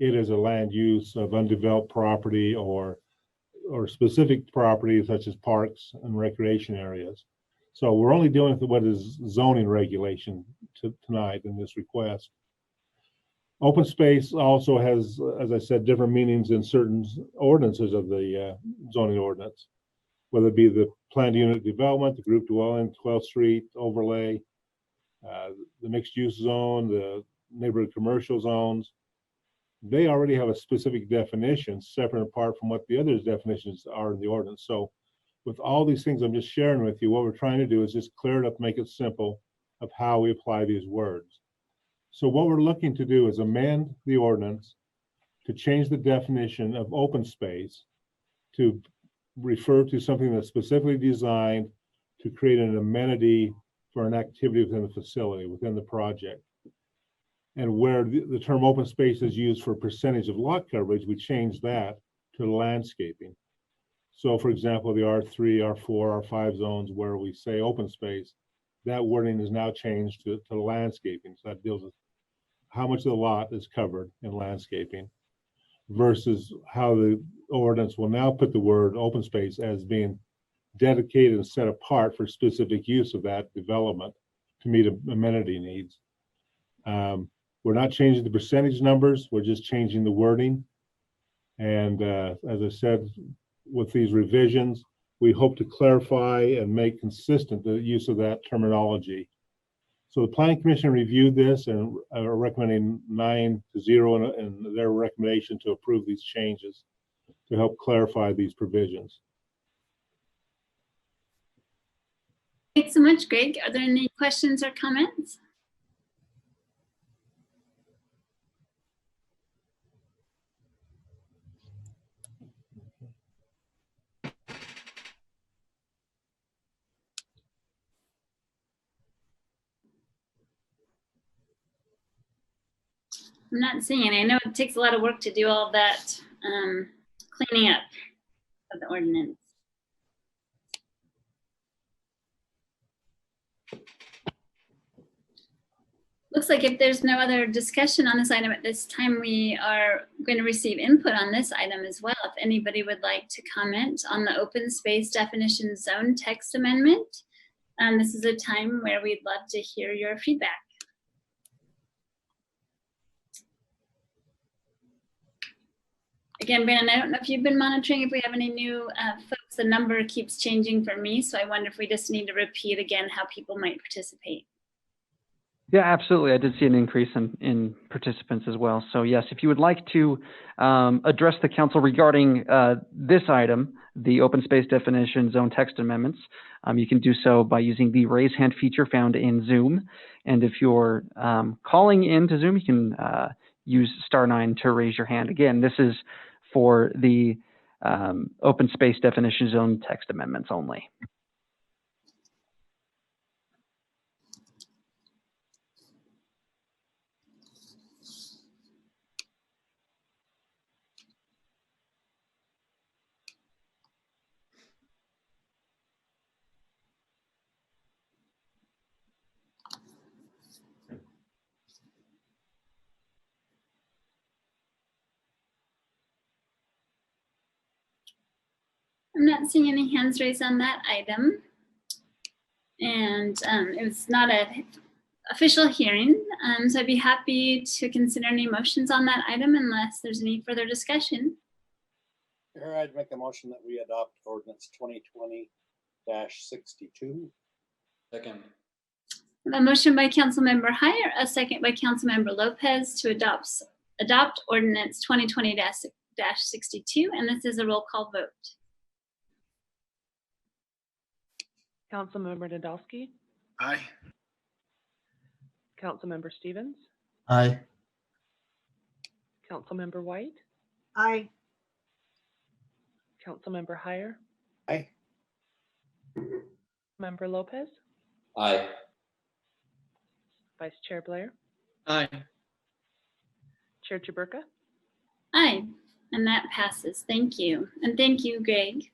Speaker 17: It is a land use of undeveloped property or specific properties such as parks and recreation areas. So we're only dealing with what is zoning regulation tonight in this request. Open space also has, as I said, different meanings in certain ordinances of the zoning ordinance, whether it be the planned unit development, the group dwelling, 12th Street overlay, the mixed use zone, the neighborhood commercial zones. They already have a specific definition separate and apart from what the other definitions are in the ordinance. So with all these things I'm just sharing with you, what we're trying to do is just clear it up, make it simple of how we apply these words. So what we're looking to do is amend the ordinance to change the definition of open space to refer to something that's specifically designed to create an amenity for an activity within the facility, within the project. And where the term open space is used for percentage of lot coverage, we change that to landscaping. So for example, the R3, R4, R5 zones where we say open space, that wording is now changed to landscaping. So that deals with how much of the lot is covered in landscaping versus how the ordinance will now put the word open space as being dedicated and set apart for specific use of that development to meet amenity needs. We're not changing the percentage numbers, we're just changing the wording. And as I said, with these revisions, we hope to clarify and make consistent the use of that terminology. So the Planning Commission reviewed this and are recommending 9-0 in their recommendation to approve these changes to help clarify these provisions.
Speaker 1: Thanks so much, Greg. Are there any questions or comments? I'm not seeing any. I know it takes a lot of work to do all that cleaning up of the ordinance. Looks like if there's no other discussion on this item at this time, we are going to receive input on this item as well. If anybody would like to comment on the open space definition zone text amendment, this is a time where we'd love to hear your feedback. Again, Brandon, I don't know if you've been monitoring if we have any new folks. The number keeps changing for me, so I wonder if we just need to repeat again how people might participate.
Speaker 11: Yeah, absolutely. I did see an increase in participants as well. So yes, if you would like to address the council regarding this item, the open space definition zone text amendments, you can do so by using the raise hand feature found in Zoom. And if you're calling into Zoom, you can use *9 to raise your hand. Again, this is for the open space definition zone text amendments only.
Speaker 1: I'm not seeing any hands raised on that item. And it was not an official hearing. So I'd be happy to consider any motions on that item unless there's any further discussion.
Speaker 3: Here, I'd make a motion that we adopt ordinance 2020-62.
Speaker 7: Second.
Speaker 1: A motion by Councilmember Hire, a second by Councilmember Lopez to adopt ordinance 2020-62, and this is a roll call vote.
Speaker 12: Councilmember Nadolski,
Speaker 16: Aye.
Speaker 12: Councilmember Stevens,
Speaker 6: Aye.
Speaker 12: Councilmember White,
Speaker 8: Aye.
Speaker 12: Councilmember Hire,
Speaker 3: Aye.
Speaker 12: Member Lopez,
Speaker 7: Aye.
Speaker 12: Vice Chair Blair,
Speaker 2: Aye.
Speaker 12: Chair Chaburka.
Speaker 1: Aye, and that passes. Thank you. And thank you, Greg.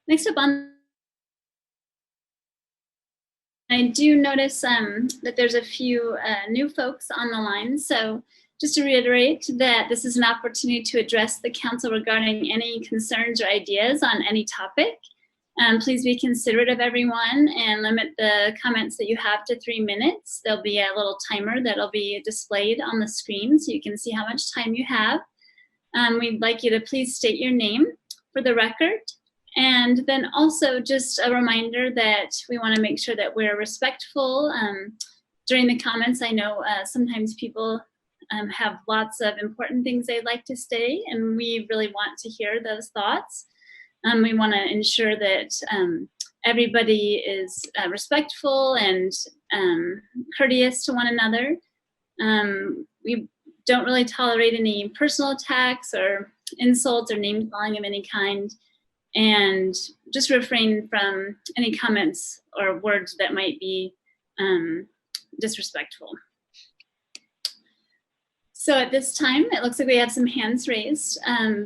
Speaker 1: Next up I do notice that there's a few new folks on the line. So just to reiterate that this is an opportunity to address the council regarding any concerns or ideas on any topic. Please be considerate of everyone and limit the comments that you have to 3 minutes. There'll be a little timer that'll be displayed on the screen so you can see how much time you have. We'd like you to please state your name for the record. And then also just a reminder that we want to make sure that we're respectful during the comments. I know sometimes people have lots of important things they'd like to say, and we really want to hear those thoughts. We want to ensure that everybody is respectful and courteous to one another. We don't really tolerate any personal attacks or insults or name calling of any kind. And just refrain from any comments or words that might be disrespectful. So at this time, it looks like we have some hands raised.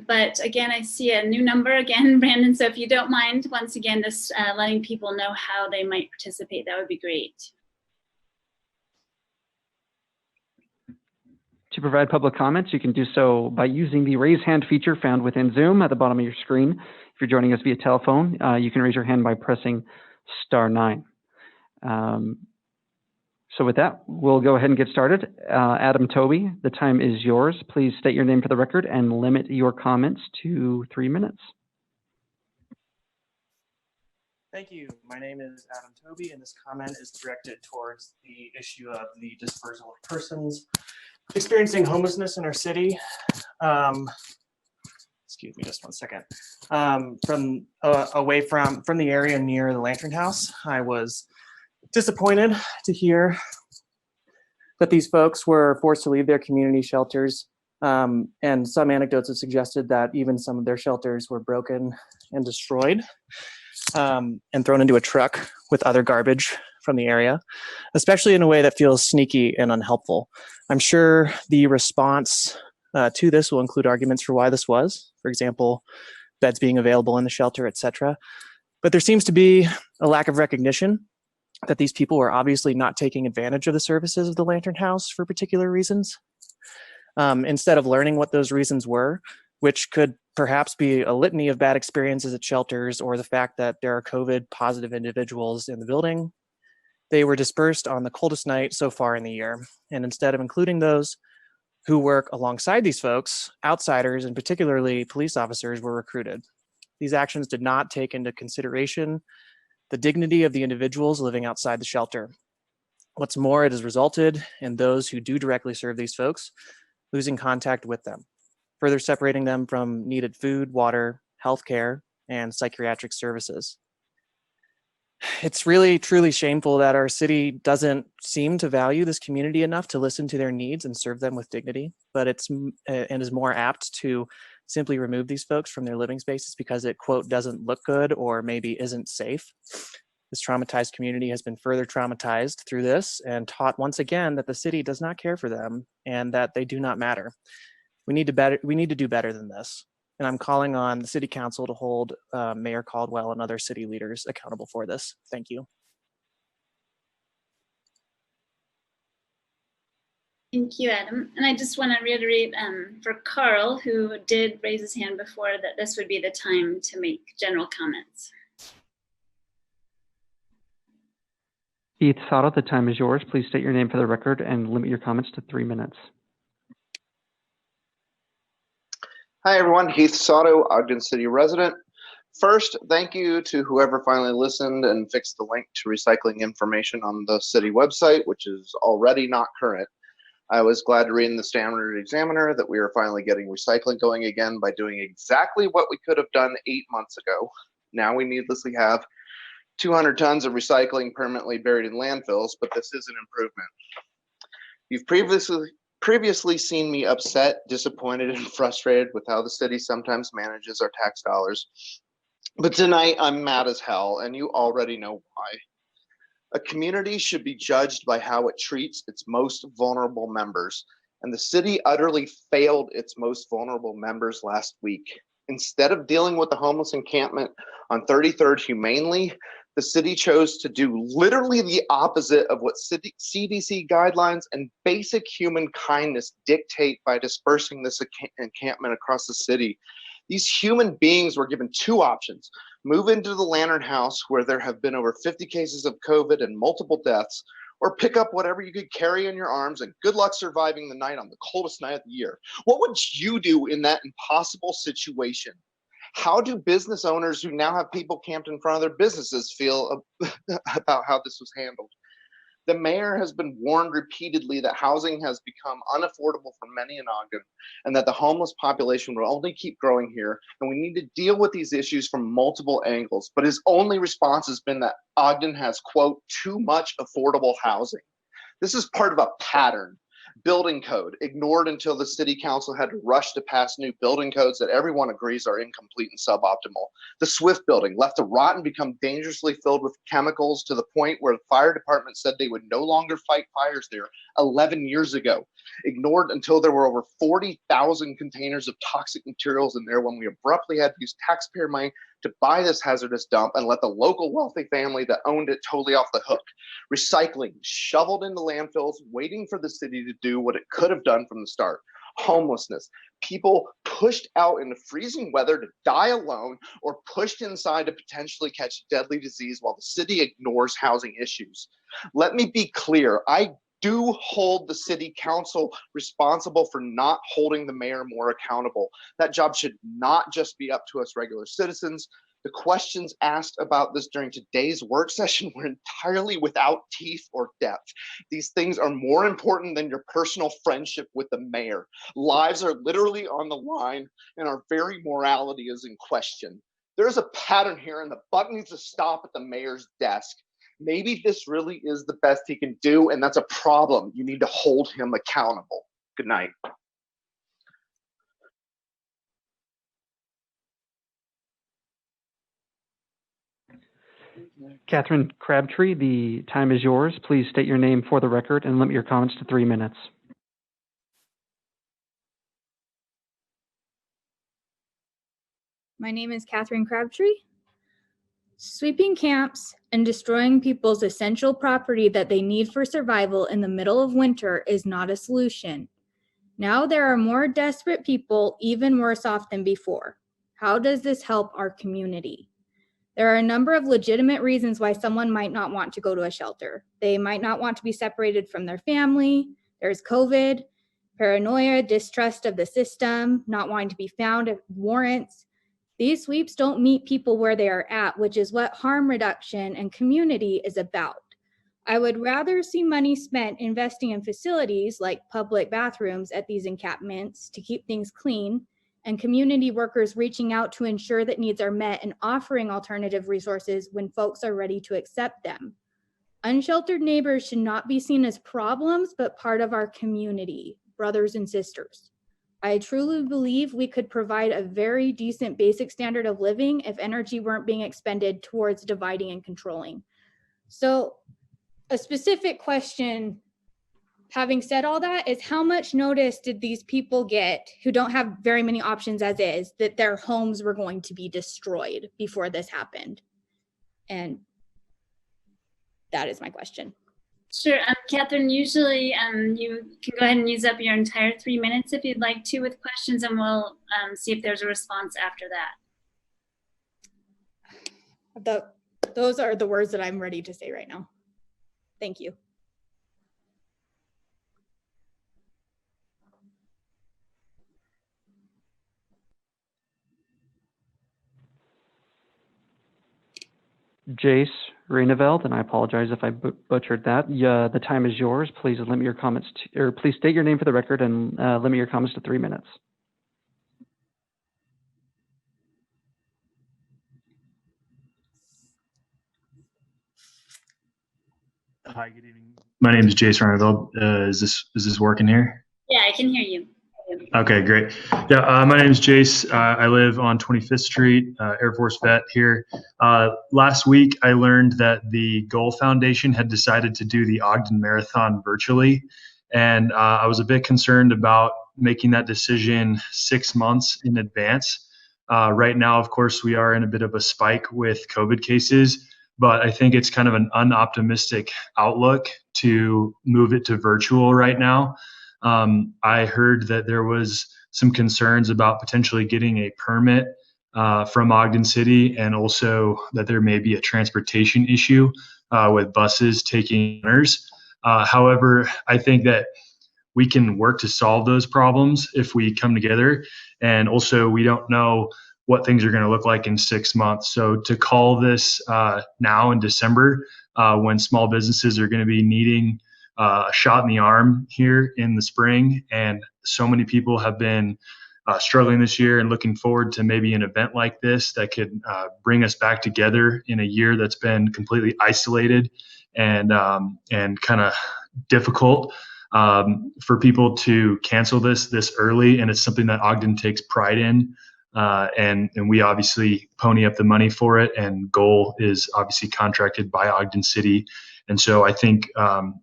Speaker 1: But again, I see a new number again, Brandon. So if you don't mind, once again, just letting people know how they might participate, that would be great.
Speaker 11: To provide public comments, you can do so by using the raise hand feature found within Zoom at the bottom of your screen. If you're joining us via telephone, you can raise your hand by pressing *9. So with that, we'll go ahead and get started. Adam Toby, the time is yours. Please state your name for the record and limit your comments to 3 minutes.
Speaker 18: Thank you. My name is Adam Toby, and this comment is directed towards the issue of the dispersal of persons experiencing homelessness in our city. Excuse me, just one second. Away from the area near the Lantern House, I was disappointed to hear that these folks were forced to leave their community shelters. And some anecdotes have suggested that even some of their shelters were broken and destroyed and thrown into a truck with other garbage from the area, especially in a way that feels sneaky and unhelpful. I'm sure the response to this will include arguments for why this was, for example, beds being available in the shelter, etc. But there seems to be a lack of recognition that these people were obviously not taking advantage of the services of the Lantern House for particular reasons. Instead of learning what those reasons were, which could perhaps be a litany of bad experiences at shelters or the fact that there are COVID positive individuals in the building, they were dispersed on the coldest night so far in the year. And instead of including those who work alongside these folks, outsiders and particularly police officers were recruited. These actions did not take into consideration the dignity of the individuals living outside the shelter. What's more, it has resulted in those who do directly serve these folks losing contact with them, further separating them from needed food, water, healthcare, and psychiatric services. It's really, truly shameful that our city doesn't seem to value this community enough to listen to their needs and serve them with dignity, but is more apt to simply remove these folks from their living spaces because it, quote, doesn't look good or maybe isn't safe. This traumatized community has been further traumatized through this and taught once again that the city does not care for them and that they do not matter. We need to do better than this. And I'm calling on the City Council to hold Mayor Caldwell and other city leaders accountable for this. Thank you.
Speaker 1: Thank you, Adam. And I just want to reiterate for Carl, who did raise his hand before, that this would be the time to make general comments.
Speaker 11: Heath Soto, the time is yours. Please state your name for the record and limit your comments to 3 minutes.
Speaker 19: Hi, everyone. Heath Soto, Ogden City resident. First, thank you to whoever finally listened and fixed the link to recycling information on the city website, which is already not current. I was glad to read in the Standard Examiner that we are finally getting recycling going again by doing exactly what we could have done 8 months ago. Now we needlessly have 200 tons of recycling permanently buried in landfills, but this is an improvement. You've previously seen me upset, disappointed, and frustrated with how the city sometimes manages our tax dollars. But tonight I'm mad as hell, and you already know why. A community should be judged by how it treats its most vulnerable members, and the city utterly failed its most vulnerable members last week. Instead of dealing with the homeless encampment on 33rd humanely, the city chose to do literally the opposite of what CDC guidelines and basic human kindness dictate by dispersing this encampment across the city. These human beings were given two options: move into the Lantern House, where there have been over 50 cases of COVID and multiple deaths, or pick up whatever you could carry in your arms and good luck surviving the night on the coldest night of the year. What would you do in that impossible situation? How do business owners who now have people camped in front of their businesses feel about how this was handled? The mayor has been warned repeatedly that housing has become unaffordable for many in Ogden and that the homeless population will only keep growing here, and we need to deal with these issues from multiple angles. But his only response has been that Ogden has, quote, too much affordable housing. This is part of a pattern. Building code, ignored until the city council had to rush to pass new building codes that everyone agrees are incomplete and suboptimal. The Swift building, left to rot and become dangerously filled with chemicals to the point where the fire department said they would no longer fight fires there 11 years ago. Ignored until there were over 40,000 containers of toxic materials in there when we abruptly had to use taxpayer money to buy this hazardous dump and let the local wealthy family that owned it totally off the hook. Recycling, shoveled into landfills, waiting for the city to do what it could have done from the start. Homelessness, people pushed out in the freezing weather to die alone or pushed inside to potentially catch deadly disease while the city ignores housing issues. Let me be clear, I do hold the city council responsible for not holding the mayor more accountable. That job should not just be up to us regular citizens. The questions asked about this during today's work session were entirely without teeth or depth. These things are more important than your personal friendship with the mayor. Lives are literally on the line, and our very morality is in question. There's a pattern here, and the buck needs to stop at the mayor's desk. Maybe this really is the best he can do, and that's a problem. You need to hold him accountable. Good night.
Speaker 11: Catherine Crabtree, the time is yours. Please state your name for the record and limit your comments to 3 minutes.
Speaker 20: My name is Catherine Crabtree. Sweeping camps and destroying people's essential property that they need for survival in the middle of winter is not a solution. Now there are more desperate people, even worse off than before. How does this help our community? There are a number of legitimate reasons why someone might not want to go to a shelter. They might not want to be separated from their family. There's COVID, paranoia, distrust of the system, not wanting to be found at warrants. These sweeps don't meet people where they are at, which is what harm reduction and community is about. I would rather see money spent investing in facilities like public bathrooms at these encampments to keep things clean, and community workers reaching out to ensure that needs are met and offering alternative resources when folks are ready to accept them. Unsheltered neighbors should not be seen as problems, but part of our community, brothers and sisters. I truly believe we could provide a very decent basic standard of living if energy weren't being expended towards dividing and controlling. So a specific question, having said all that, is how much notice did these people get who don't have very many options as is that their homes were going to be destroyed before this happened? And that is my question.
Speaker 1: Sure, Catherine, usually you can go ahead and use up your entire 3 minutes if you'd like to with questions, and we'll see if there's a response after that.
Speaker 20: Those are the words that I'm ready to say right now. Thank you.
Speaker 11: Jace Raineveld, and I apologize if I butchered that. The time is yours. Please limit your comments to, or please state your name for the record and limit your comments to 3 minutes.
Speaker 21: Hi, good evening. My name is Jace Raineveld. Is this working here?
Speaker 1: Yeah, I can hear you.
Speaker 21: Okay, great. Yeah, my name is Jace. I live on 25th Street, Air Force vet here. Last week, I learned that the Goal Foundation had decided to do the Ogden Marathon virtually. And I was a bit concerned about making that decision 6 months in advance. Right now, of course, we are in a bit of a spike with COVID cases, but I think it's kind of an unoptimistic outlook to move it to virtual right now. I heard that there was some concerns about potentially getting a permit from Ogden City, and also that there may be a transportation issue with buses taking runners. However, I think that we can work to solve those problems if we come together. And also, we don't know what things are going to look like in 6 months. So to call this now in December, when small businesses are going to be needing a shot in the arm here in the spring, and so many people have been struggling this year and looking forward to maybe an event like this that could bring us back together in a year that's been completely isolated and kind of difficult for people to cancel this early. And it's something that Ogden takes pride in. And we obviously pony up the money for it, and Goal is obviously contracted by Ogden City. And so I think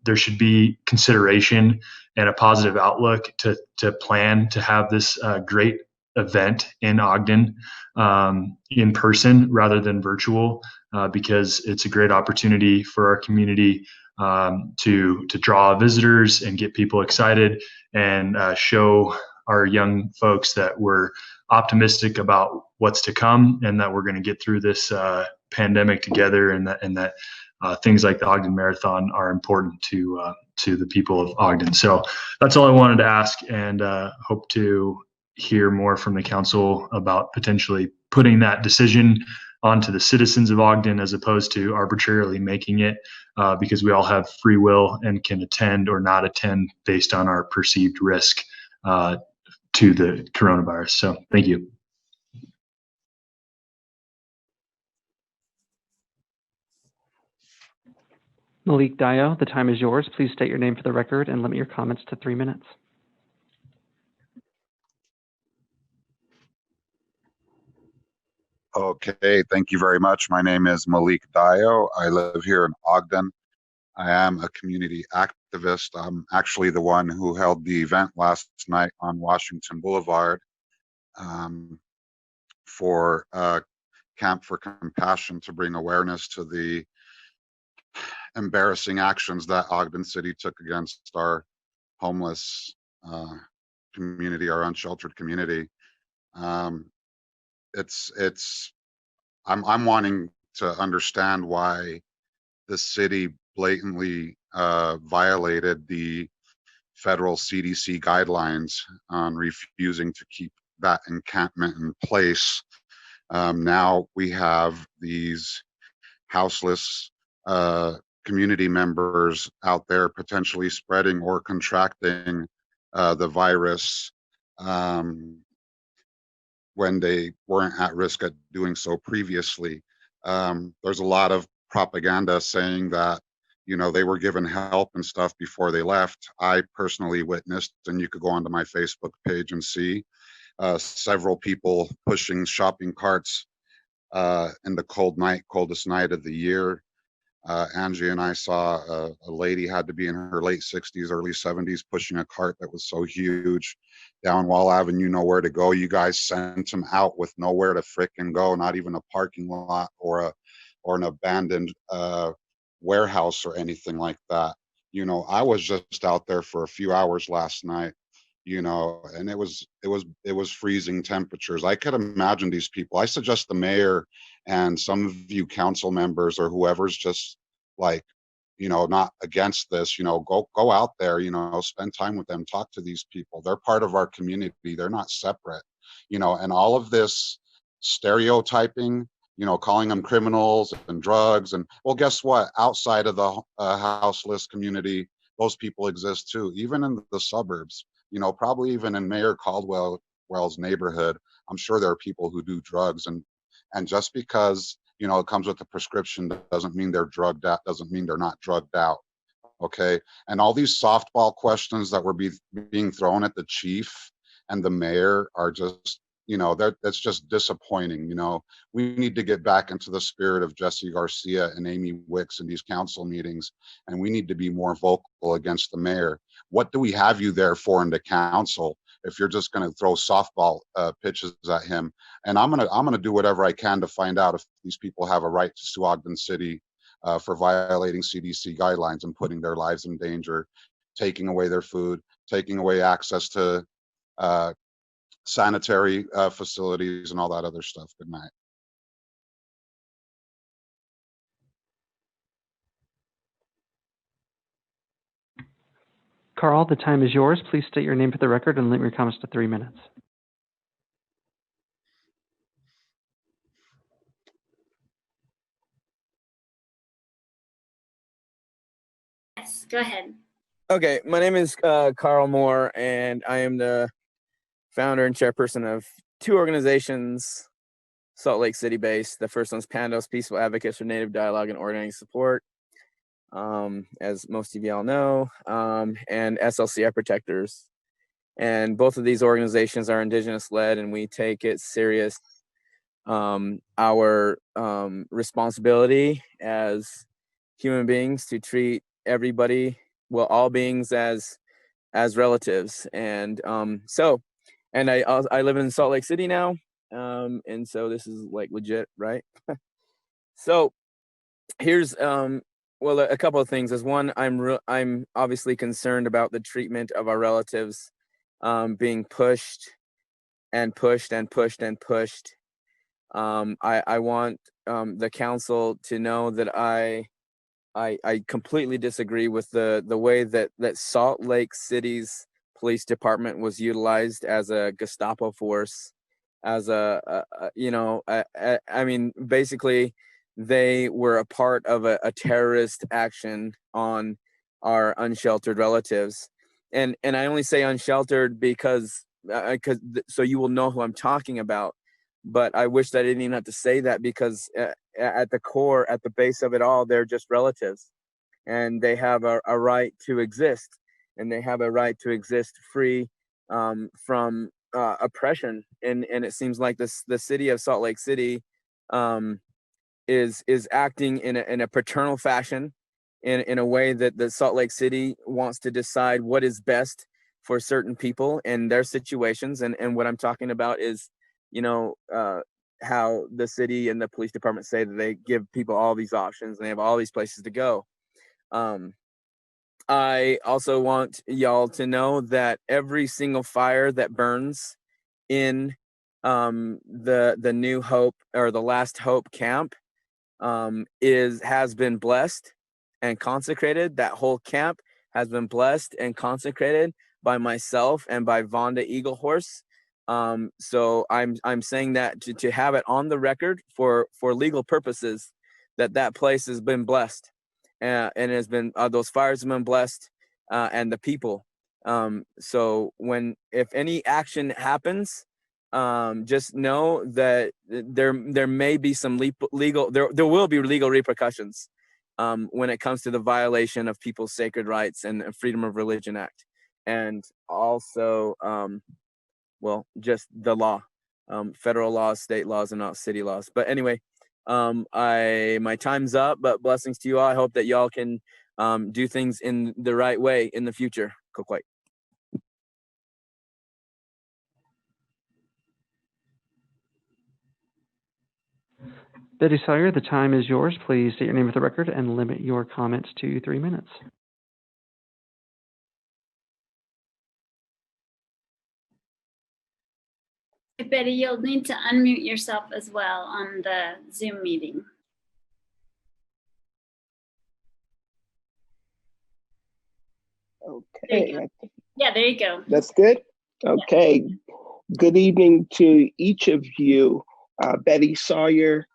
Speaker 21: there should be consideration and a positive outlook to plan to have this great event in Ogden in person rather than virtual, because it's a great opportunity for our community to draw visitors and get people excited, and show our young folks that we're optimistic about what's to come, and that we're going to get through this pandemic together, and that things like the Ogden Marathon are important to the people of Ogden. So that's all I wanted to ask, and hope to hear more from the council about potentially putting that decision onto the citizens of Ogden as opposed to arbitrarily making it, because we all have free will and can attend or not attend based on our perceived risk to the coronavirus. So thank you.
Speaker 11: Malik Dio, the time is yours. Please state your name for the record and limit your comments to 3 minutes.
Speaker 22: Okay, thank you very much. My name is Malik Dio. I live here in Ogden. I am a community activist. I'm actually the one who held the event last night on Washington Boulevard for Camp for Compassion to bring awareness to the embarrassing actions that Ogden City took against our homeless community, our unsheltered community. I'm wanting to understand why the city blatantly violated the federal CDC guidelines on refusing to keep that encampment in place. Now we have these houseless community members out there potentially spreading or contracting the virus when they weren't at risk at doing so previously. There's a lot of propaganda saying that, you know, they were given help and stuff before they left. I personally witnessed, and you could go onto my Facebook page and see several people pushing shopping carts in the coldest night of the year. Angie and I saw a lady had to be in her late 60s, early 70s, pushing a cart that was so huge down Wall Avenue, nowhere to go. You guys sent them out with nowhere to frickin' go, not even a parking lot or an abandoned warehouse or anything like that. You know, I was just out there for a few hours last night, you know, and it was freezing temperatures. I could imagine these people. I suggest the mayor and some of you council members or whoever's just like, you know, not against this, you know, go out there, you know, spend time with them, talk to these people. They're part of our community. They're not separate, you know, and all of this stereotyping, you know, calling them criminals and drugs. And well, guess what? Outside of the houseless community, those people exist too, even in the suburbs, you know, probably even in Mayor Caldwell's neighborhood. I'm sure there are people who do drugs, and just because, you know, it comes with a prescription doesn't mean they're drugged out, doesn't mean they're not drugged out. Okay. And all these softball questions that were being thrown at the chief and the mayor are just, you know, that's just disappointing. You know, we need to get back into the spirit of Jesse Garcia and Amy Wicks in these council meetings, and we need to be more vocal against the mayor. What do we have you there for in the council if you're just going to throw softball pitches at him? And I'm gonna do whatever I can to find out if these people have a right to sue Ogden City for violating CDC guidelines and putting their lives in danger, taking away their food, taking away access to sanitary facilities and all that other stuff. Good night.
Speaker 11: Carl, the time is yours. Please state your name for the record and limit your comments to 3 minutes.
Speaker 1: Yes, go ahead.
Speaker 15: Okay, my name is Carl Moore, and I am the founder and chairperson of two organizations, Salt Lake City based. The first one's Pandos, Peaceful Advocates for Native Dialogue and Ordinary Support, as most of y'all know, and SLCI Protectors. And both of these organizations are Indigenous led, and we take it serious, our responsibility as human beings to treat everybody, well, all beings as relatives. And and I live in Salt Lake City now, and so this is like legit, right? So here's well, a couple of things. As one, I'm obviously concerned about the treatment of our relatives being pushed and pushed and pushed and pushed. I want the council to know that I completely disagree with the way that Salt Lake City's police department was utilized as a Gestapo force, as I mean, basically they were a part of a terrorist action on our unsheltered relatives. And I only say unsheltered because so you will know who I'm talking about. But I wish that I didn't even have to say that, because at the core, at the base of it all, they're just relatives, and they have a right to exist, and they have a right to exist free from oppression. And it seems like the city of Salt Lake City is acting in a paternal fashion, in a way that the Salt Lake City wants to decide what is best for certain people and their situations. And what I'm talking about is, how the city and the police department say that they give people all these options and they have all these places to go. I also want y'all to know that every single fire that burns in the New Hope or the Last Hope camp has been blessed and consecrated. That whole camp has been blessed and consecrated by myself and by Vonda Eaglehorse. So I'm saying that to have it on the record for legal purposes, that place has been blessed, and it has been those fires have been blessed, and the people. So if any action happens, just know that there may be some legal there will be legal repercussions when it comes to the violation of people's sacred rights and Freedom of Religion Act, and also just the law, federal laws, state laws, and not city laws. But anyway, my time's up, but blessings to you all. I hope that y'all can do things in the right way in the future. Kokwait.
Speaker 11: Betty Sawyer, the time is yours. Please state your name for the record and limit your comments to 3 minutes.
Speaker 1: Betty, you'll need to unmute yourself as well on the Zoom meeting.
Speaker 4: Okay.
Speaker 1: Yeah, there you go.
Speaker 4: That's good? Okay. Yeah. Good evening to each of you. Betty Sawyer,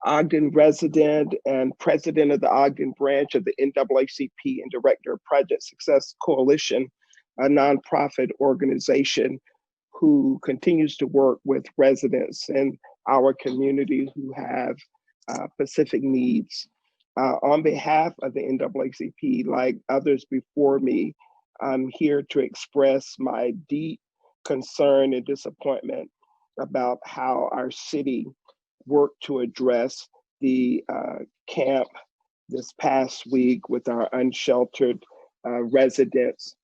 Speaker 4: Ogden resident and president of the Ogden branch of the NAACP and director of Project Success Coalition, a nonprofit organization who continues to work with residents in our community who have specific needs. On behalf of the NAACP, like others before me, I'm here to express my deep concern and disappointment about how our city worked to address the camp this past week with our unsheltered residents.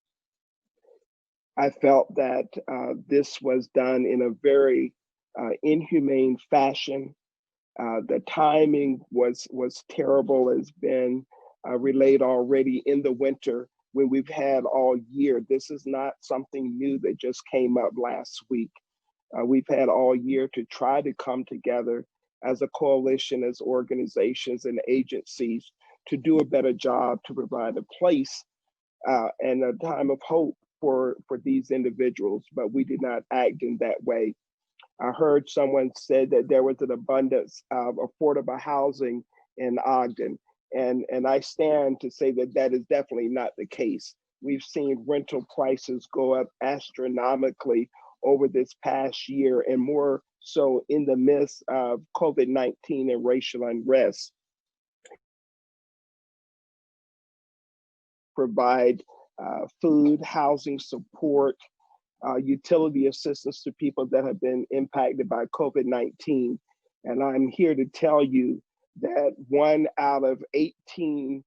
Speaker 4: I felt that this was done in a very inhumane fashion. The timing was terrible, as been relayed already, in the winter when we've had all year. This is not something new that just came up last week. We've had all year to try to come together as a coalition, as organizations and agencies to do a better job to provide a place and a time of hope for these individuals, but we did not act in that way. I heard someone said that there was an abundance of affordable housing in Ogden, and I stand to say that that is definitely not the case. We've seen rental prices go up astronomically over this past year, and more so in the midst of COVID-19 and racial unrest. Provide food, housing support, utility assistance to people that have been impacted by COVID-19. And I'm here to tell you that 1 out of 18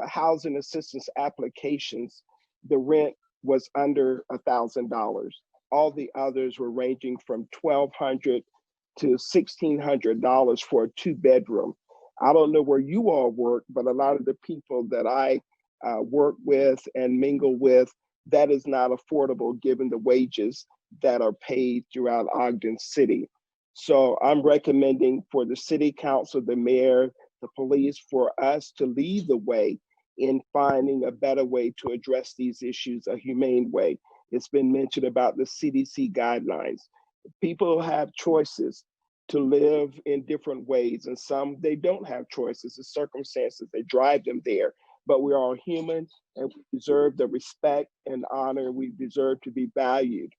Speaker 4: housing assistance applications, the rent was under $1,000. All the others were ranging from $1,200 to $1,600 for a 2-bedroom. I don't know where you all work, but a lot of the people that I work with and mingle with, that is not affordable given the wages that are paid throughout Ogden City. So I'm recommending for the city council, the mayor, the police, for us to lead the way in finding a better way to address these issues, a humane way. It's been mentioned about the CDC guidelines. People have choices to live in different ways, and some they don't have choices. The circumstances, they drive them there. But we're all human, and we deserve the respect and honor. We deserve to be valued.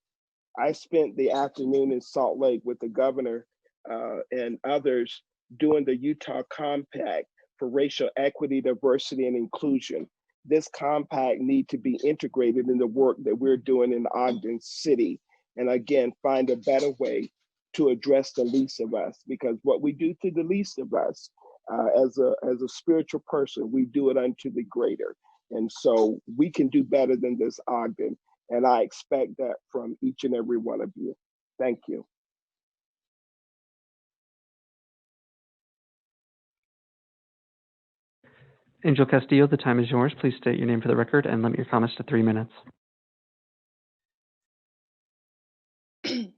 Speaker 4: I spent the afternoon in Salt Lake with the governor and others doing the Utah Compact for racial equity, diversity, and inclusion. This compact needs to be integrated in the work that we're doing in Ogden City. And again, find a better way to address the least of us, because what we do to the least of us, as a spiritual person, we do it unto the greater. And so we can do better than this, Ogden. And I expect that from each and every one of you. Thank you.
Speaker 11: Angel Castillo, the time is yours. Please state your name for the record and limit your comments to 3 minutes.
Speaker 5: Good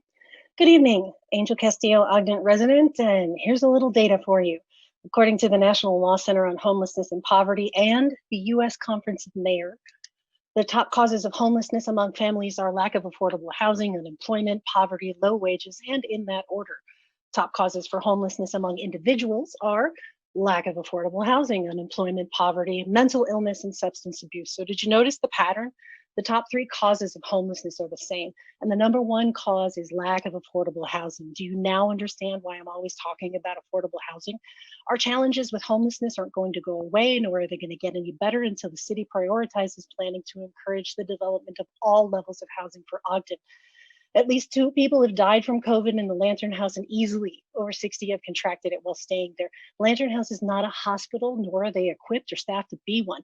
Speaker 5: evening, Angel Castillo, Ogden resident, and here's a little data for you. According to the National Law Center on Homelessness and Poverty and the U.S. Conference of Mayors, the top causes of homelessness among families are lack of affordable housing, unemployment, poverty, low wages, and in that order. Top causes for homelessness among individuals are lack of affordable housing, unemployment, poverty, mental illness, and substance abuse. So did you notice the pattern? The top 3 causes of homelessness are the same. And the number 1 cause is lack of affordable housing. Do you now understand why I'm always talking about affordable housing? Our challenges with homelessness aren't going to go away, nor are they going to get any better until the city prioritizes planning to encourage the development of all levels of housing for Ogden. At least 2 people have died from COVID in the Lantern House, and easily over 60 have contracted it while staying there. Lantern House is not a hospital, nor are they equipped or staffed to be one.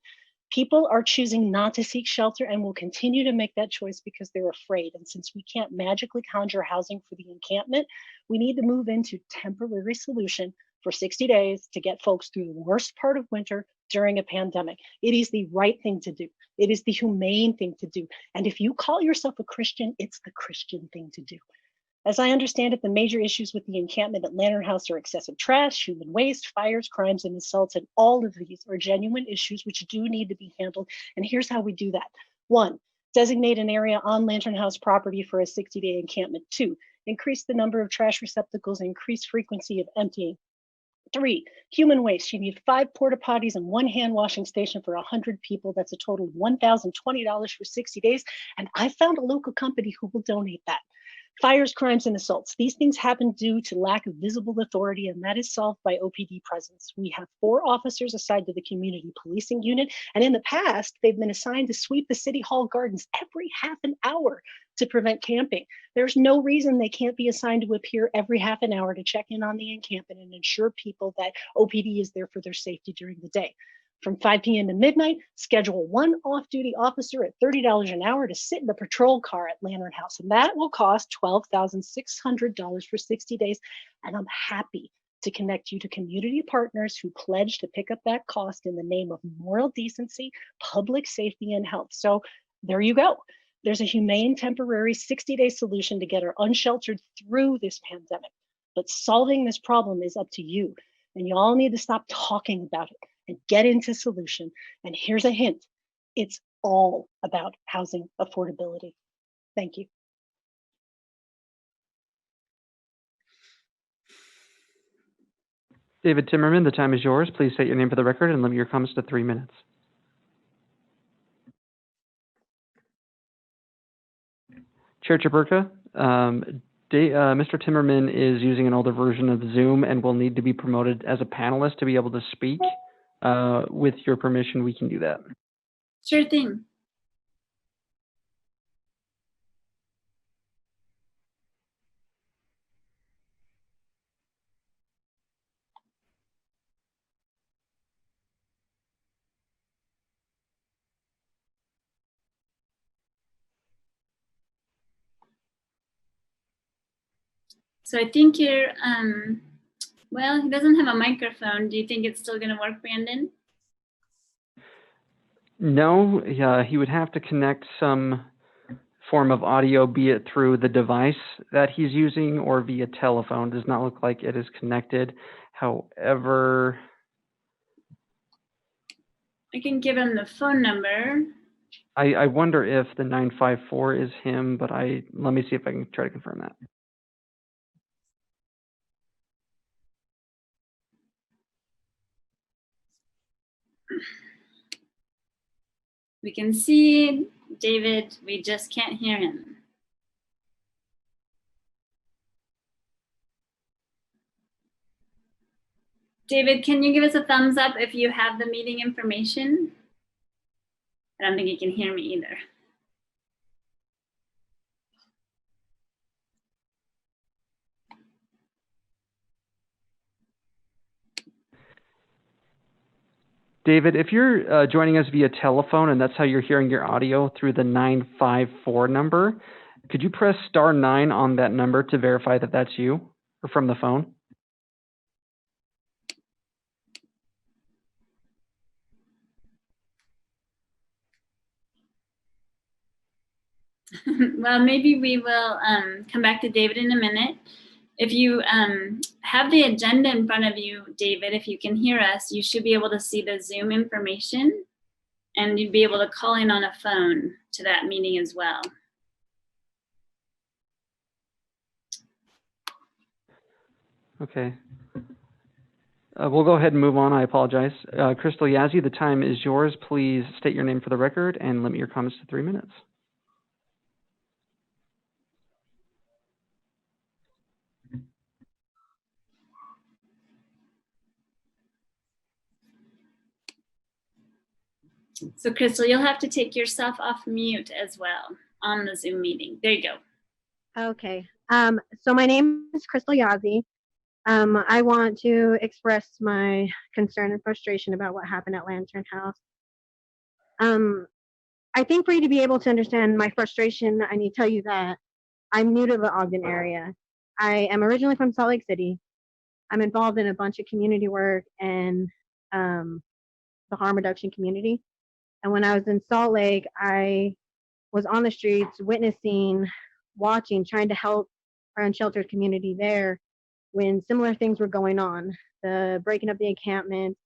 Speaker 5: People are choosing not to seek shelter and will continue to make that choice because they're afraid. And since we can't magically conjure housing for the encampment, we need to move into temporary solution for 60 days to get folks through the worst part of winter during a pandemic. It is the right thing to do. It is the humane thing to do. And if you call yourself a Christian, it's the Christian thing to do. As I understand it, the major issues with the encampment at Lantern House are excessive trash, human waste, fires, crimes, and assaults, and all of these are genuine issues which do need to be handled. And here's how we do that. 1, designate an area on Lantern House property for a 60-day encampment. 2, increase the number of trash receptacles, increase frequency of emptying. 3, human waste. You need 5 porta potties and 1 hand washing station for 100 people. That's a total of $1,020 for 60 days. And I found a local company who will donate that. Fires, crimes, and assaults. These things happen due to lack of visible authority, and that is solved by OPD presence. We have 4 officers assigned to the community policing unit, and in the past, they've been assigned to sweep the city hall gardens every half an hour to prevent camping. There's no reason they can't be assigned to appear every half an hour to check in on the encampment and ensure people that OPD is there for their safety during the day. From 5 p.m. to midnight, schedule 1 off-duty officer at $30 an hour to sit in the patrol car at Lantern House, and that will cost $12,600 for 60 days. And I'm happy to connect you to community partners who pledge to pick up that cost in the name of moral decency, public safety, and health. So there you go. There's a humane temporary 60-day solution to get our unsheltered through this pandemic. But solving this problem is up to you, and you all need to stop talking about it and get into solution. And here's a hint. It's all about housing affordability. Thank you.
Speaker 11: David Timmerman, the time is yours. Please state your name for the record and limit your comments to 3 minutes. Chair Chaburka, Mr. Timmerman is using an older version of Zoom and will need to be promoted as a panelist to be able to speak. With your permission, we can do that.
Speaker 1: Sure thing. So I think you're, well, he doesn't have a microphone. Do you think it's still going to work, Brandon?
Speaker 11: No, he would have to connect some form of audio, be it through the device that he's using or via telephone. Does not look like it is connected. However,
Speaker 1: I can give him the phone number.
Speaker 11: I wonder if the 954 is him, but let me see if I can try to confirm that.
Speaker 1: We can see David, we just can't hear him. David, can you give us a thumbs up if you have the meeting information? I don't think you can hear me either.
Speaker 11: David, if you're joining us via telephone and that's how you're hearing your audio through the 954 number, could you press *9 on that number to verify that that's you or from the phone?
Speaker 1: Well, maybe we will come back to David in a minute. If you have the agenda in front of you, David, if you can hear us, you should be able to see the Zoom information, and you'd be able to call in on a phone to that meeting as well.
Speaker 11: Okay. We'll go ahead and move on. I apologize. Crystal Yazzie, the time is yours. Please state your name for the record and limit your comments to 3 minutes.
Speaker 1: So Crystal, you'll have to take yourself off mute as well on the Zoom meeting. There you go.
Speaker 9: Okay. So my name is Crystal Yazzie. I want to express my concern and frustration about what happened at Lantern House. I think for you to be able to understand my frustration, I need to tell you that I'm new to the Ogden area. I am originally from Salt Lake City. I'm involved in a bunch of community work and the harm reduction community. And when I was in Salt Lake, I was on the streets, witnessing, watching, trying to help our unsheltered community there when similar things were going on. The breaking up the encampment,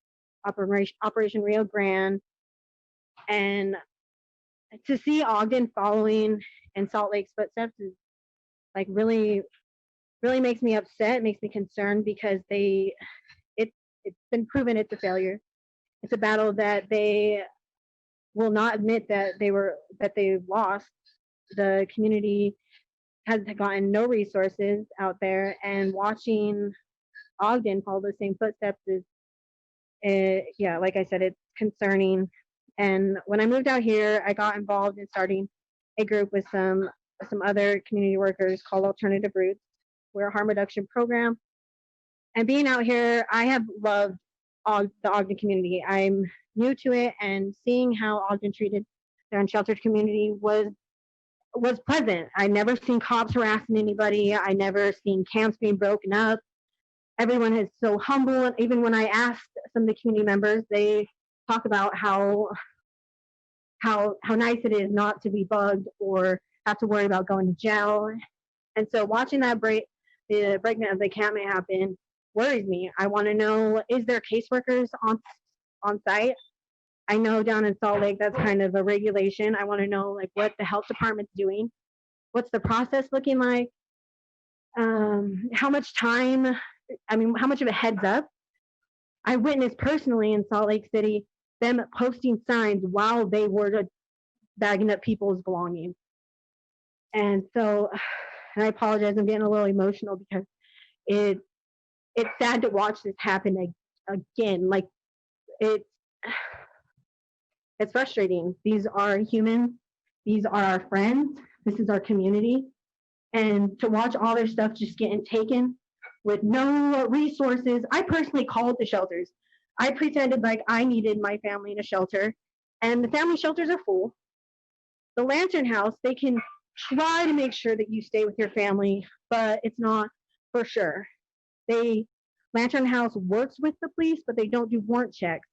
Speaker 9: Operation Rio Grande, and to see Ogden following in Salt Lake's footsteps is like really makes me upset, makes me concerned, because it's been proven it's a failure. It's a battle that they will not admit that they lost. The community has gotten no resources out there, and watching Ogden follow the same footsteps is, yeah, like I said, it's concerning. And when I moved out here, I got involved in starting a group with some other community workers called Alternative Roots. We're a harm reduction program. And being out here, I have loved the Ogden community. I'm new to it, and seeing how Ogden treated their unsheltered community was pleasant. I never seen cops harassing anybody. I never seen camps being broken up. Everyone is so humble. And even when I asked some of the community members, they talk about how nice it is not to be bugged or have to worry about going to jail. And so watching the breakdown of the encampment happen worries me. I want to know, is there caseworkers on site? I know down in Salt Lake, that's kind of a regulation. I want to know like what the health department's doing. What's the process looking like? How much time, how much of a heads up? I witnessed personally in Salt Lake City, them posting signs while they were bagging up people's belongings. And so, and I apologize, I'm getting a little emotional because it's sad to watch this happen again. Like it's frustrating. These are humans. These are our friends. This is our community. And to watch all their stuff just getting taken with no resources. I personally called the shelters. I pretended like I needed my family in a shelter, and the family shelters are full. The Lantern House, they can try to make sure that you stay with your family, but it's not for sure. Lantern House works with the police, but they don't do warrant checks.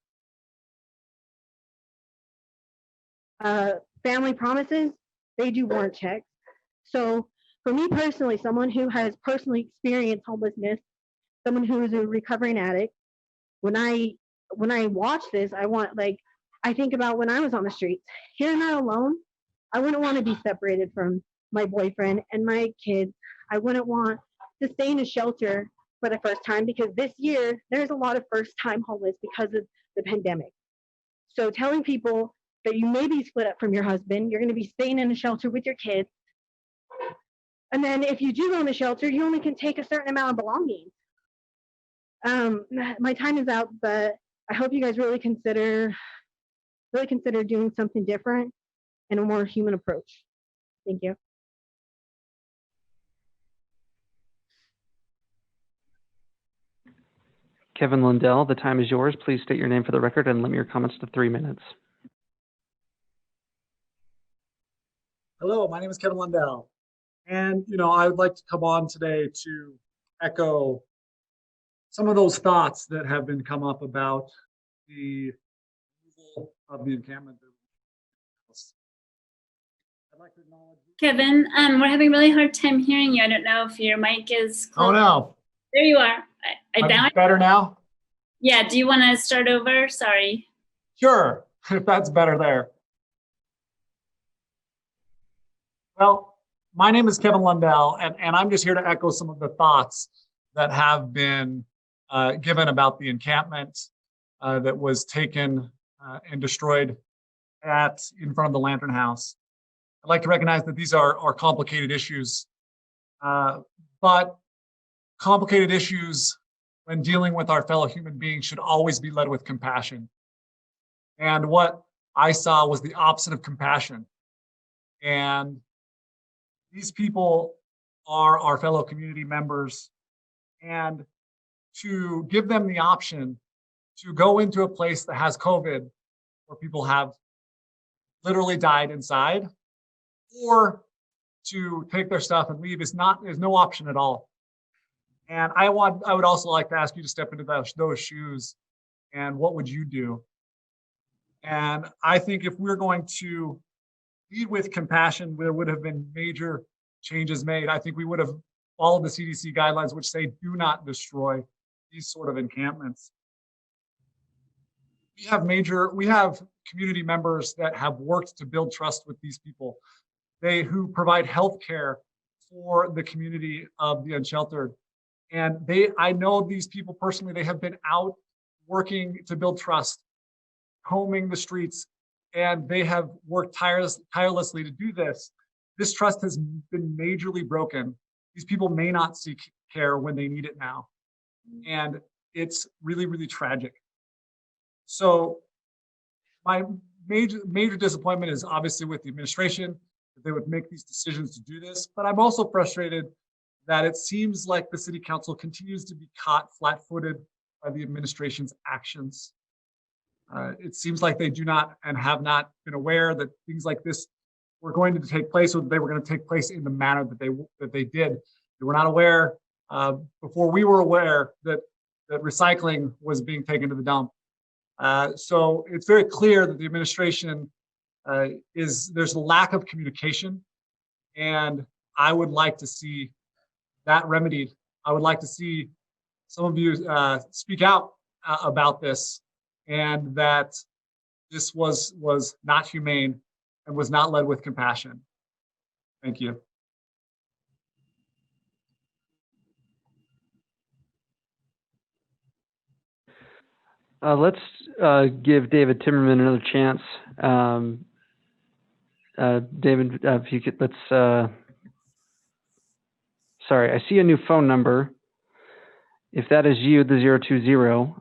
Speaker 9: Family Promises, they do warrant checks. So for me personally, someone who has personally experienced homelessness, someone who is a recovering addict, when I watch this, I think about when I was on the streets. Here not alone, I wouldn't want to be separated from my boyfriend and my kids. I wouldn't want to stay in a shelter for the first time, because this year there's a lot of first-time homeless because of the pandemic. So telling people that you may be split up from your husband, you're going to be staying in a shelter with your kids, and then if you do go in the shelter, you only can take a certain amount of belongings. My time is out, but I hope you guys really consider doing something different and a more human approach. Thank you.
Speaker 11: Kevin Lundell, the time is yours. Please state your name for the record and limit your comments to 3 minutes.
Speaker 10: Hello, my name is Kevin Lundell. And, I would like to come on today to echo some of those thoughts that have been come up about the removal of the encampment.
Speaker 1: Kevin, we're having a really hard time hearing you. I don't know if your mic is closed.
Speaker 10: Oh, no.
Speaker 1: There you are.
Speaker 10: That's better now?
Speaker 1: Yeah, do you want to start over? Sorry.
Speaker 10: Sure, if that's better there. Well, my name is Kevin Lundell, and I'm just here to echo some of the thoughts that have been given about the encampment that was taken and destroyed in front of the Lantern House. I'd like to recognize that these are complicated issues, but complicated issues when dealing with our fellow human beings should always be led with compassion. And what I saw was the opposite of compassion. And these people are our fellow community members, and to give them the option to go into a place that has COVID, where people have literally died inside, or to take their stuff and leave is no option at all. And I would also like to ask you to step into those shoes, and what would you do? And I think if we're going to lead with compassion, there would have been major changes made. I think we would have followed the CDC guidelines, which say do not destroy these sort of encampments. We have community members that have worked to build trust with these people. Who provide health care for the community of the unsheltered. And I know these people personally. They have been out working to build trust, combing the streets, and they have worked tirelessly to do this. This trust has been majorly broken. These people may not seek care when they need it now. And it's really, really tragic. So my major disappointment is obviously with the administration, that they would make these decisions to do this. But I'm also frustrated that it seems like the city council continues to be caught flat-footed by the administration's actions. It seems like they do not and have not been aware that things like this were going to take place, or they were going to take place in the manner that they did. They were not aware before we were aware that recycling was being taken to the dump. So it's very clear that the administration there's a lack of communication, and I would like to see that remedied. I would like to see some of you speak out about this, and that this was not humane and was not led with compassion. Thank you.
Speaker 11: Let's give David Timmerman another chance. David, if you could, sorry, I see a new phone number. If that is you, the 020,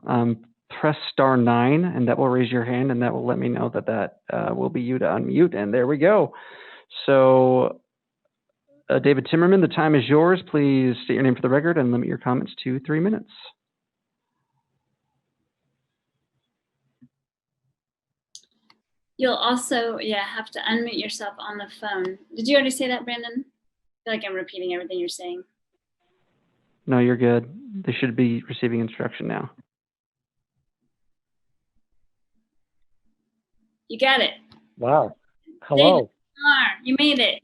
Speaker 11: press *9, and that will raise your hand, and that will let me know that will be you to unmute, and there we go. So, David Timmerman, the time is yours. Please state your name for the record and limit your comments to 3 minutes.
Speaker 1: You'll also, have to unmute yourself on the phone. Did you already say that, Brandon? I feel like I'm repeating everything you're saying.
Speaker 11: No, you're good. They should be receiving instruction now.
Speaker 1: You got it.
Speaker 13: Wow. Hello.
Speaker 1: David, you made it.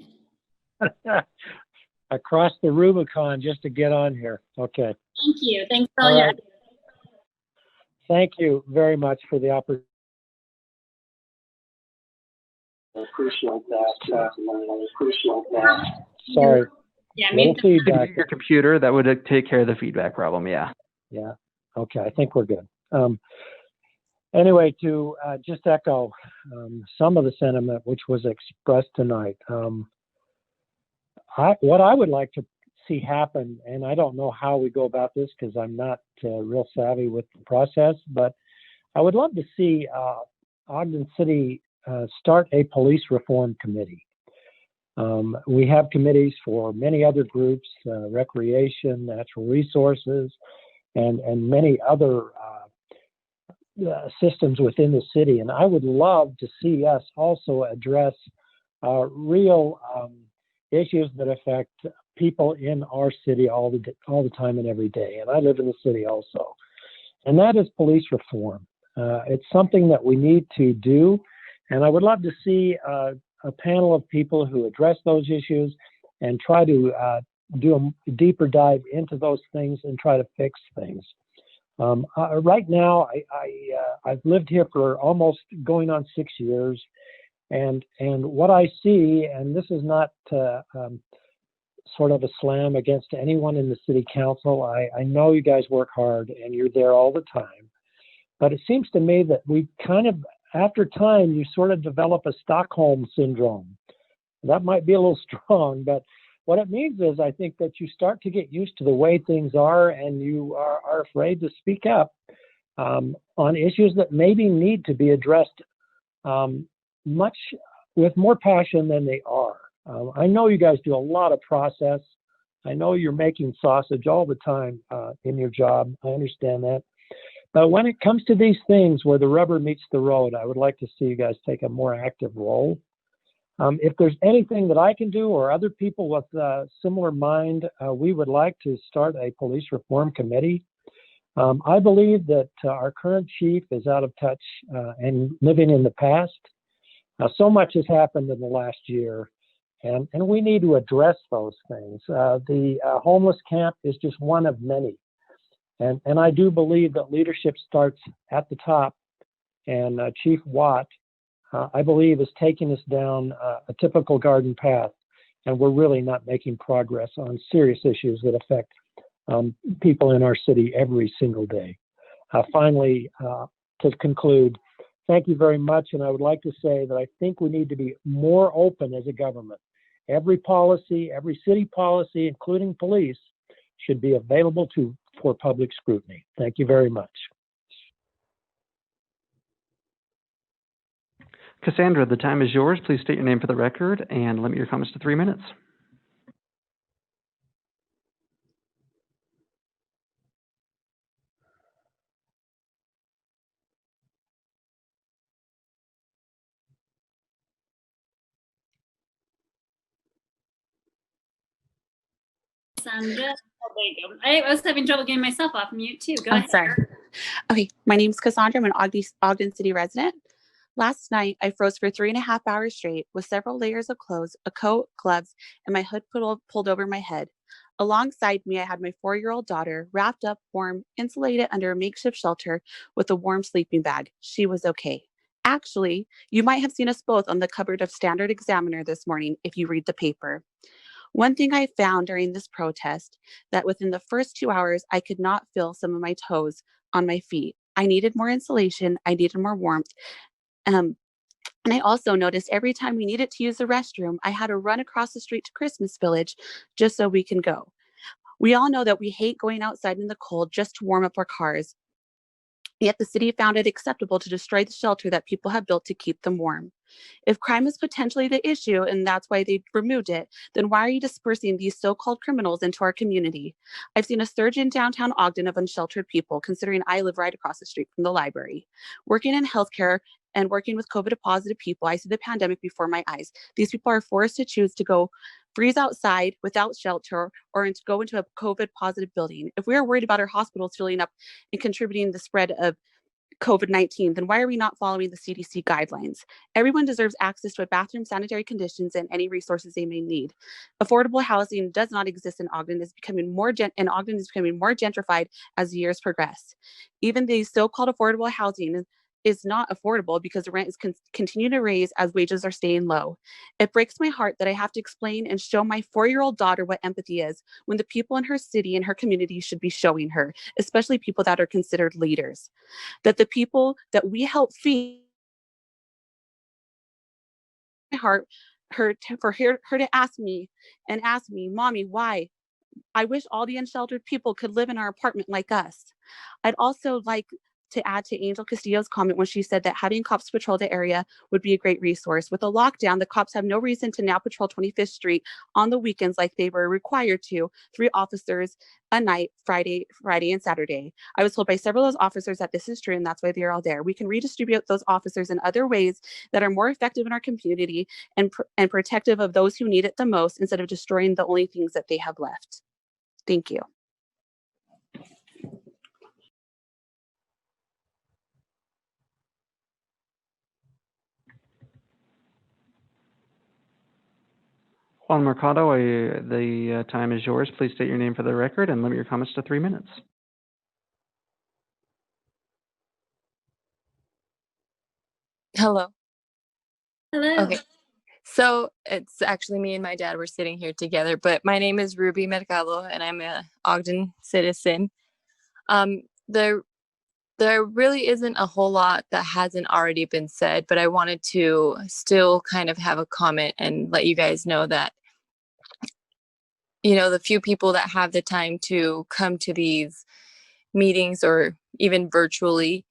Speaker 13: Across the Rubicon just to get on here. Okay.
Speaker 1: Thank you. Thanks for all your
Speaker 13: right. Thank you very much for the opportunity. I appreciate that. Sorry.
Speaker 1: Yeah,
Speaker 13: little feedback.
Speaker 11: Your computer, that would take care of the feedback problem. Yeah.
Speaker 13: Yeah. Okay. I think we're good. Anyway, to just echo some of the sentiment which was expressed tonight. What I would like to see happen, and I don't know how we go about this because I'm not real savvy with the process, but I would love to see Ogden City start a police reform committee. We have committees for many other groups, recreation, natural resources, and many other systems within the city. And I would love to see us also address real issues that affect people in our city all the time and every day. And I live in the city also. And that is police reform. It's something that we need to do. And I would love to see a panel of people who address those issues and try to do a deeper dive into those things and try to fix things. Right now, I've lived here for almost going on 6 years, and what I see, and this is not sort of a slam against anyone in the city council. I know you guys work hard and you're there all the time, but it seems to me that we kind of, after time, you sort of develop a Stockholm syndrome. That might be a little strong, but what it means is I think that you start to get used to the way things are, and you are afraid to speak up on issues that maybe need to be addressed much with more passion than they are. I know you guys do a lot of process. I know you're making sausage all the time in your job. I understand that. But when it comes to these things where the rubber meets the road, I would like to see you guys take a more active role. If there's anything that I can do or other people with a similar mind, we would like to start a police reform committee. I believe that our current chief is out of touch and living in the past. So much has happened in the last year, and we need to address those things. The homeless camp is just one of many. And I do believe that leadership starts at the top, and Chief Watt, I believe, is taking us down a typical garden path, and we're really not making progress on serious issues that affect people in our city every single day. Finally, to conclude, thank you very much, and I would like to say that I think we need to be more open as a government. Every policy, every city policy, including police, should be available for public scrutiny. Thank you very much.
Speaker 11: Cassandra, the time is yours. Please state your name for the record and limit your comments to 3 minutes.
Speaker 1: Sandra, oh, there you go. I was having trouble getting myself off mute too. Go ahead.
Speaker 14: Sorry. Okay, my name's Cassandra. I'm an Ogden City resident. Last night, I froze for 3.5 hours straight with several layers of clothes, a coat, gloves, and my hood pulled over my head. Alongside me, I had my 4-year-old daughter wrapped up, warm, insulated under a makeshift shelter with a warm sleeping bag. She was okay. Actually, you might have seen us both on the cover of Standard Examiner this morning if you read the paper. One thing I found during this protest, that within the first 2 hours, I could not feel some of my toes on my feet. I needed more insulation. I needed more warmth. And I also noticed every time we needed to use the restroom, I had to run across the street to Christmas Village just so we can go. We all know that we hate going outside in the cold just to warm up our cars. Yet the city found it acceptable to destroy the shelter that people have built to keep them warm. If crime is potentially the issue and that's why they removed it, then why are you dispersing these so-called criminals into our community? I've seen a surge in downtown Ogden of unsheltered people, considering I live right across the street from the library. Working in healthcare and working with COVID positive people, I see the pandemic before my eyes. These people are forced to choose to go freeze outside without shelter or to go into a COVID positive building. If we are worried about our hospitals filling up and contributing the spread of COVID-19, then why are we not following the CDC guidelines? Everyone deserves access to a bathroom, sanitary conditions, and any resources they may need. Affordable housing does not exist in Ogden. Ogden is becoming more gentrified as the years progress. Even the so-called affordable housing is not affordable because the rent is continuing to raise as wages are staying low. It breaks my heart that I have to explain and show my 4-year-old daughter what empathy is when the people in her city and her community should be showing her, especially people that are considered leaders. That the people that we help feed, my heart for her to ask me, Mommy, why? I wish all the unsheltered people could live in our apartment like us. I'd also like to add to Angel Castillo's comment when she said that having cops patrol the area would be a great resource. With a lockdown, the cops have no reason to now patrol 25th Street on the weekends like they were required to, 3 officers a night, Friday, and Saturday. I was told by several of those officers that this is true and that's why they're all there. We can redistribute those officers in other ways that are more effective in our community and protective of those who need it the most instead of destroying the only things that they have left. Thank you.
Speaker 11: Juan Mercado, the time is yours. Please state your name for the record and limit your comments to 3 minutes.
Speaker 16: Hello.
Speaker 1: Hello.
Speaker 16: Okay. So it's actually me and my dad were sitting here together, but my name is Ruby Mercado and I'm a Ogden citizen. There really isn't a whole lot that hasn't already been said, but I wanted to still kind of have a comment and let you guys know that, you know, the few people that have the time to come to these meetings or even virtually,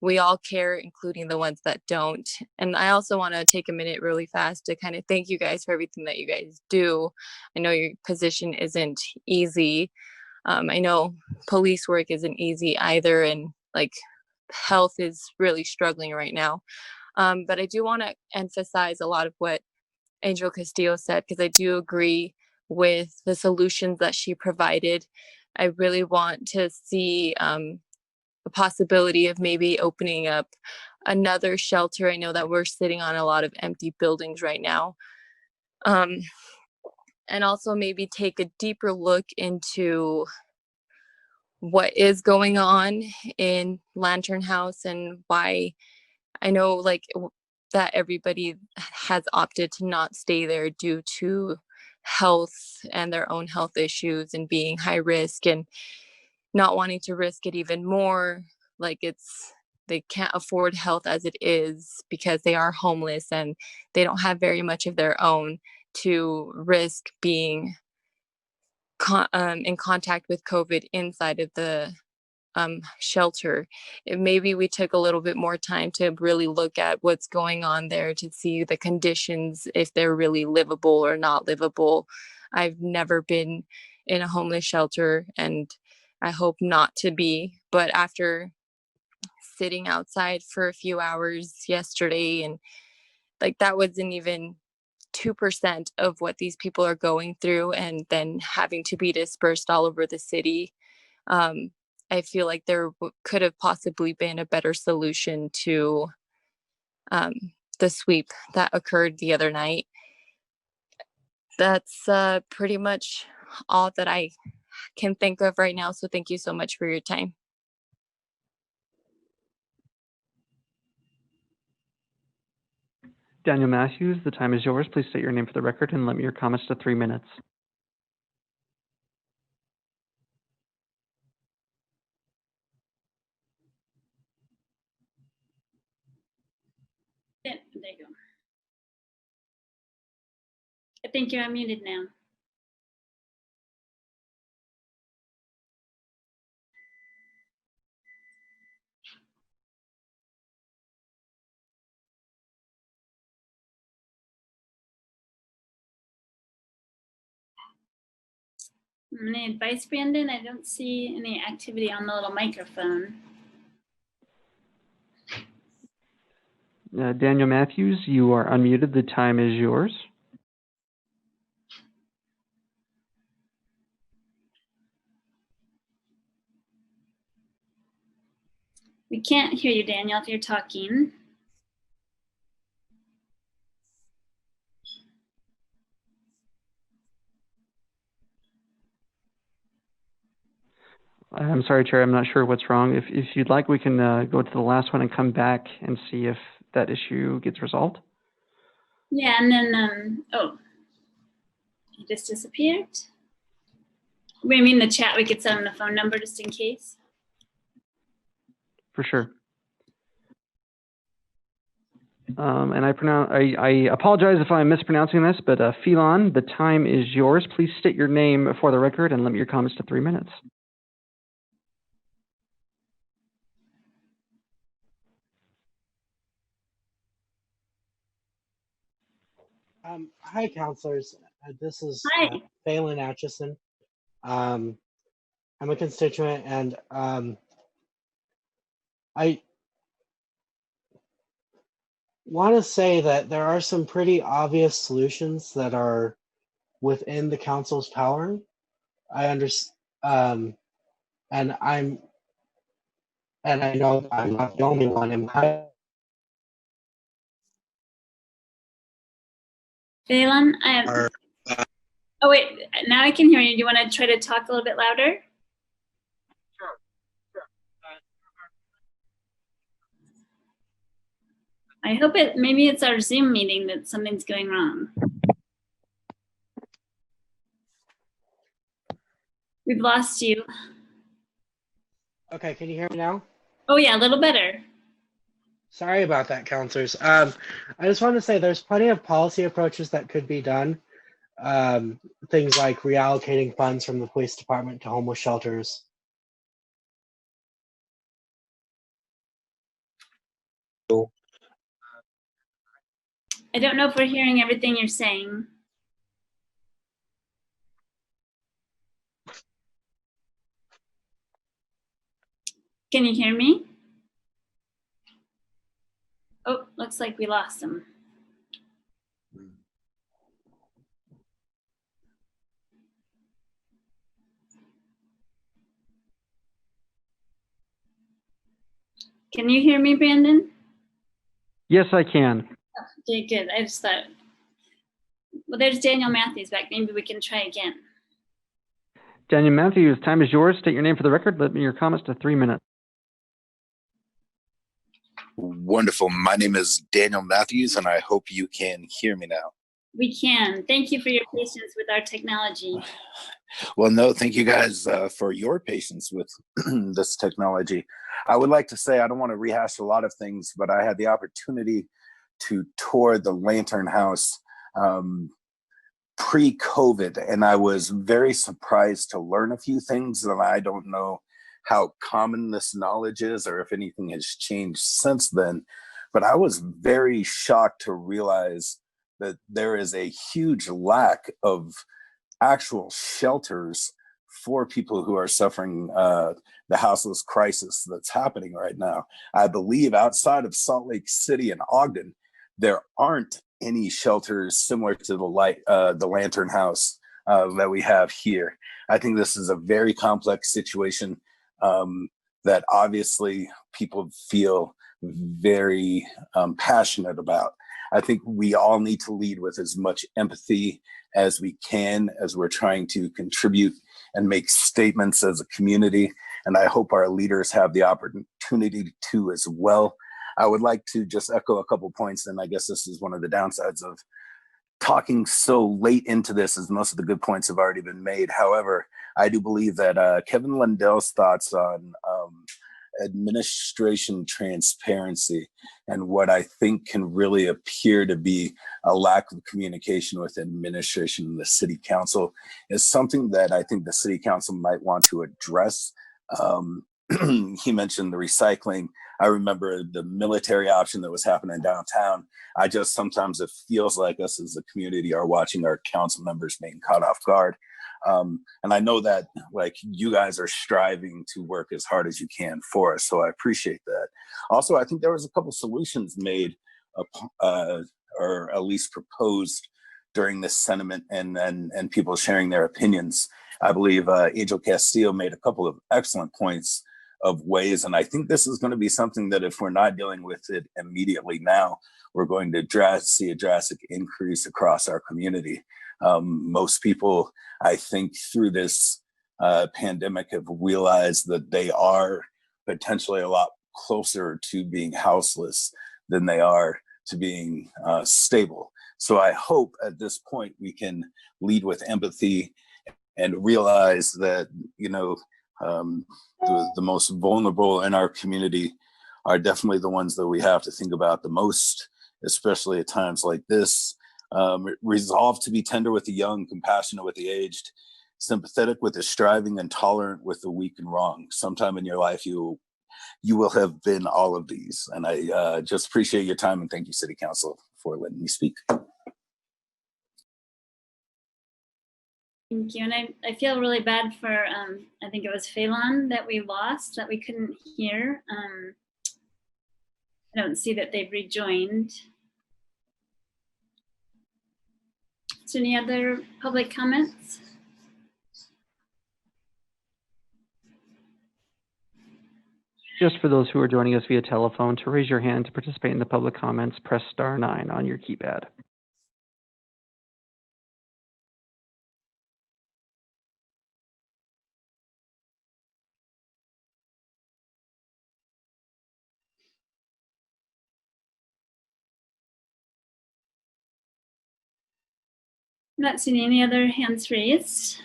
Speaker 16: we all care, including the ones that don't. And I also want to take a minute really fast to kind of thank you guys for everything that you guys do. I know your position isn't easy. I know police work isn't easy either, and like health is really struggling right now. But I do want to emphasize a lot of what Angel Castillo said, because I do agree with the solutions that she provided. I really want to see a possibility of maybe opening up another shelter. I know that we're sitting on a lot of empty buildings right now. And also maybe take a deeper look into what is going on in Lantern House and why. I know like that everybody has opted to not stay there due to health and their own health issues and being high risk and not wanting to risk it even more. Like they can't afford health as it is because they are homeless and they don't have very much of their own to risk being in contact with COVID inside of the shelter. Maybe we took a little bit more time to really look at what's going on there to see the conditions, if they're really livable or not livable. I've never been in a homeless shelter and I hope not to be, but after sitting outside for a few hours yesterday, and like that wasn't even 2% of what these people are going through, and then having to be dispersed all over the city. I feel like there could have possibly been a better solution to the sweep that occurred the other night. That's pretty much all that I can think of right now. So thank you so much for your time.
Speaker 11: Daniel Matthews, the time is yours. Please state your name for the record and limit your comments to 3 minutes.
Speaker 1: Yeah, there you go. I think you're unmuted now. Any advice, Brandon? I don't see any activity on the little microphone.
Speaker 11: Daniel Matthews, you are unmuted. The time is yours.
Speaker 1: We can't hear you, Daniel, if you're talking.
Speaker 11: I'm sorry, Chair. I'm not sure what's wrong. If you'd like, we can go to the last one and come back and see if that issue gets resolved.
Speaker 1: Yeah, and then, oh, he just disappeared. We mean the chat, we could send him the phone number just in case.
Speaker 11: For sure. And I apologize if I'm mispronouncing this, but Phelan, the time is yours. Please state your name for the record and limit your comments to 3 minutes.
Speaker 17: Hi, counselors. This is
Speaker 1: Hi.
Speaker 17: Phelan Atchison. I'm a constituent, and I want to say that there are some pretty obvious solutions that are within the council's power. I understand, and I know I'm not the only one in my.
Speaker 1: Phelan, oh wait, now I can hear you. Do you want to try to talk a little bit louder? I hope maybe it's our Zoom meeting that something's going wrong. We've lost you.
Speaker 17: Okay, can you hear me now?
Speaker 1: Oh yeah, a little better.
Speaker 17: Sorry about that, counselors. I just wanted to say there's plenty of policy approaches that could be done. Things like reallocating funds from the police department to homeless shelters.
Speaker 1: I don't know if we're hearing everything you're saying. Can you hear me? Oh, looks like we lost him. Can you hear me, Brandon?
Speaker 11: Yes, I can.
Speaker 1: Okay, good. I just thought, well, there's Daniel Matthews back. Maybe we can try again.
Speaker 11: Daniel Matthews, time is yours. State your name for the record. Limit your comments to 3 minutes.
Speaker 6: Wonderful. My name is Daniel Matthews, and I hope you can hear me now.
Speaker 1: We can. Thank you for your patience with our technology.
Speaker 6: Well, no, thank you guys for your patience with this technology. I would like to say, I don't want to rehash a lot of things, but I had the opportunity to tour the Lantern House pre-COVID, and I was very surprised to learn a few things that I don't know how common this knowledge is or if anything has changed since then. But I was very shocked to realize that there is a huge lack of actual shelters for people who are suffering the houseless crisis that's happening right now. I believe outside of Salt Lake City and Ogden, there aren't any shelters similar to the Lantern House that we have here. I think this is a very complex situation that obviously people feel very passionate about. I think we all need to lead with as much empathy as we can as we're trying to contribute and make statements as a community. And I hope our leaders have the opportunity to as well. I would like to just echo a couple points, and I guess this is one of the downsides of talking so late into this, as most of the good points have already been made. However, I do believe that Kevin Lundell's thoughts on administration transparency and what I think can really appear to be a lack of communication with administration and the city council is something that I think the city council might want to address. He mentioned the recycling. I remember the military option that was happening downtown. I just sometimes it feels like us as a community are watching our council members being caught off guard. And I know that like you guys are striving to work as hard as you can for us. So I appreciate that. Also, I think there was a couple solutions made or at least proposed during this sentiment and people sharing their opinions. I believe Angel Castillo made a couple of excellent points of ways. And I think this is going to be something that if we're not dealing with it immediately now, we're going to see a drastic increase across our community. Most people, I think, through this pandemic have realized that they are potentially a lot closer to being houseless than they are to being stable. So I hope at this point we can lead with empathy and realize that, you know, the most vulnerable in our community are definitely the ones that we have to think about the most, especially at times like this. Resolve to be tender with the young, compassionate with the aged, sympathetic with the striving, and tolerant with the weak and wrong. Sometime in your life, you will have been all of these. And I just appreciate your time and thank you, City Council, for letting me speak.
Speaker 1: Thank you. And I feel really bad for, I think it was Phelan that we lost, that we couldn't hear. I don't see that they've rejoined. So any other public comments?
Speaker 11: Just for those who are joining us via telephone, to raise your hand to participate in the public comments, press *9 on your keypad.
Speaker 1: not seeing any other hands raised.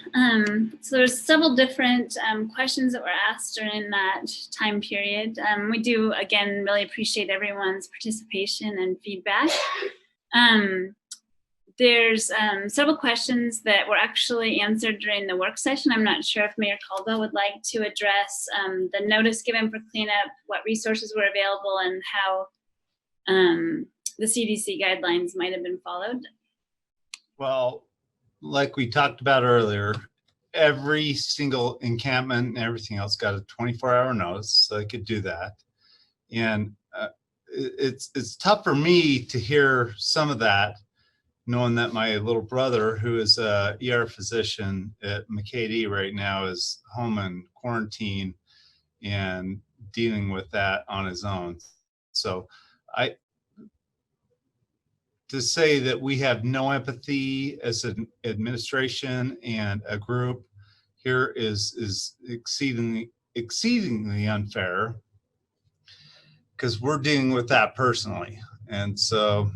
Speaker 1: So there's several different questions that were asked during that time period. We do, again, really appreciate everyone's participation and feedback. There's several questions that were actually answered during the work session. I'm not sure if Mayor Caldwell would like to address the notice given for cleanup, what resources were available, and how the CDC guidelines might have been followed.
Speaker 3: Well, like we talked about earlier, every single encampment and everything else got a 24-hour notice, so they could do that. And it's tough for me to hear some of that, knowing that my little brother, who is a ER physician at McCady right now, is home in quarantine and dealing with that on his own. So to say that we have no empathy as an administration and a group here is exceedingly unfair, because we're dealing with that personally. And so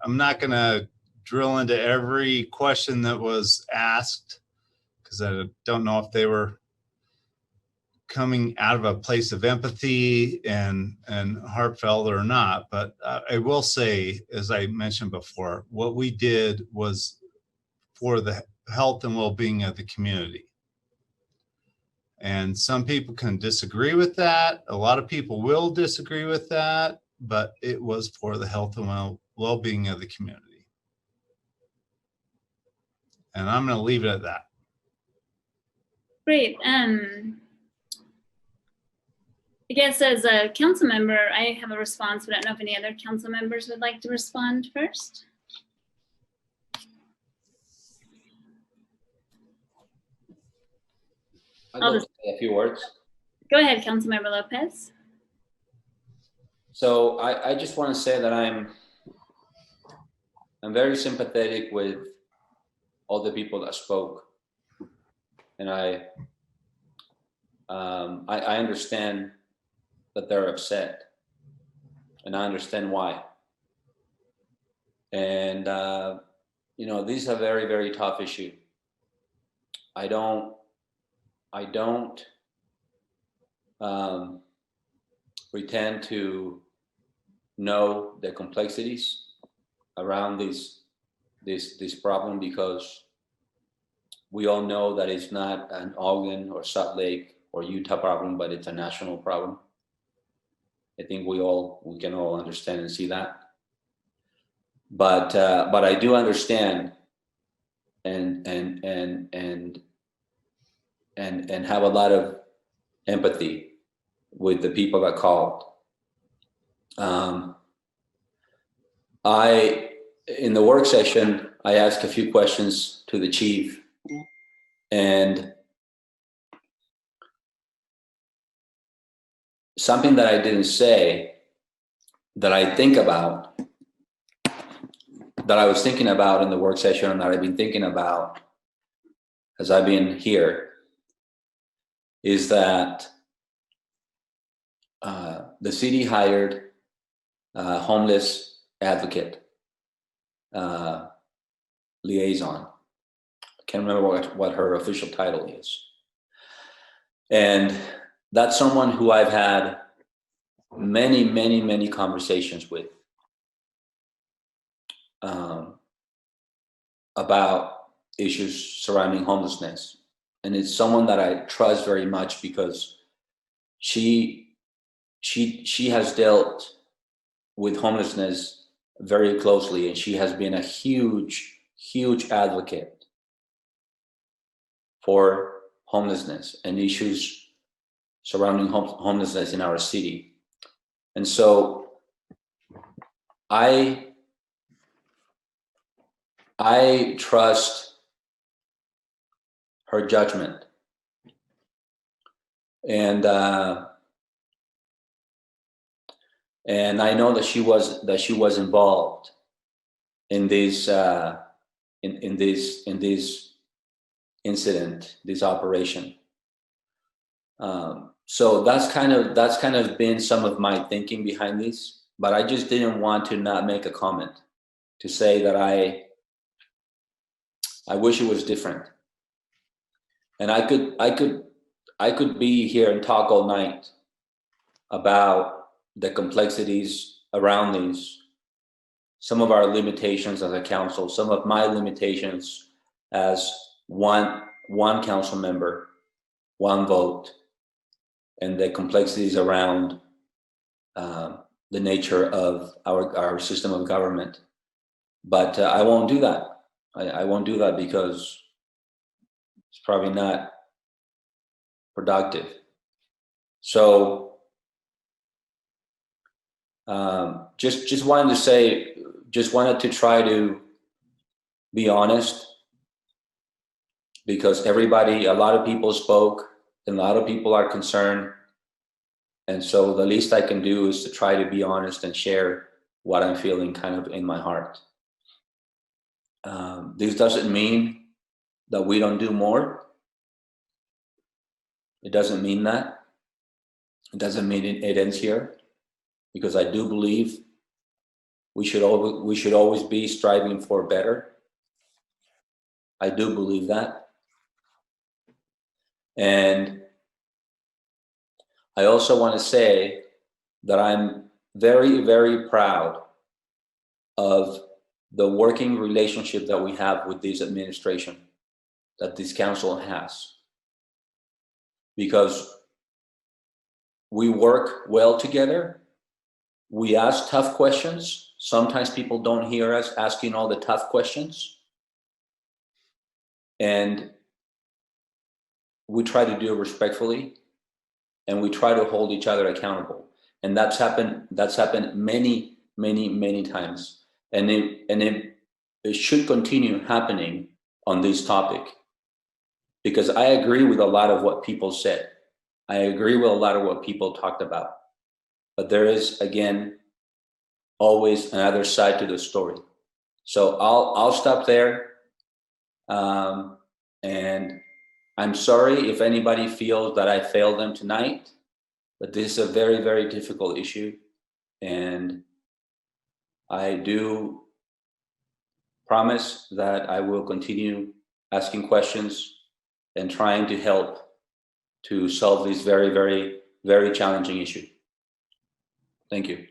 Speaker 3: I'm not going to drill into every question that was asked, because I don't know if they were coming out of a place of empathy and heartfelt or not. But I will say, as I mentioned before, what we did was for the health and well-being of the community. And some people can disagree with that. A lot of people will disagree with that, but it was for the health and well-being of the community. And I'm going to leave it at that.
Speaker 1: Great. I guess as a council member, I have a response, but I don't know if any other council members would like to respond first.
Speaker 7: I'll just say a few words.
Speaker 1: Go ahead, Councilmember Lopez.
Speaker 7: So I just want to say that I'm very sympathetic with all the people that spoke, and I understand that they're upset, and I understand why. And you know, these are very, very tough issue. I don't pretend to know the complexities around this problem, because we all know that it's not an Ogden or Salt Lake or Utah problem, but it's a national problem. I think we can all understand and see that. But I do understand and have a lot of empathy with the people that called. In the work session, I asked a few questions to the chief, and something that I didn't say that I was thinking about in the work session, and that I've been thinking about as I've been here, is that the city hired a homeless advocate liaison. I can't remember what her official title is. And that's someone who I've had many, many, many conversations with about issues surrounding homelessness. And it's someone that I trust very much, because she has dealt with homelessness very closely, and she has been a huge, huge advocate for homelessness and issues surrounding homelessness in our city. And so I trust her judgment, and I know that she was involved in this incident, this operation. So that's kind of been some of my thinking behind this, but I just didn't want to not make a comment to say that I wish it was different. And I could be here and talk all night about the complexities around these, some of our limitations as a council, some of my limitations as one council member, one vote, and the complexities around the nature of our system of government. But I won't do that. I won't do that because it's probably not productive. So just wanted to try to be honest, because a lot of people spoke and a lot of people are concerned. And so the least I can do is to try to be honest and share what I'm feeling kind of in my heart. This doesn't mean that we don't do more. It doesn't mean that. It doesn't mean it ends here, because I do believe we should always be striving for better. I do believe that. And I also want to say that I'm very, very proud of the working relationship that we have with this administration, that this council has. Because we work well together. We ask tough questions. Sometimes people don't hear us asking all the tough questions. And we try to do it respectfully, and we try to hold each other accountable. And that's happened many, many, many times. And it should continue happening on this topic, because I agree with a lot of what people said. I agree with a lot of what people talked about. But there is, again, always another side to the story. So I'll stop there. And I'm sorry if anybody feels that I failed them tonight, but this is a very, very difficult issue. And I do promise that I will continue asking questions and trying to help to solve this very, very, very challenging issue. Thank you.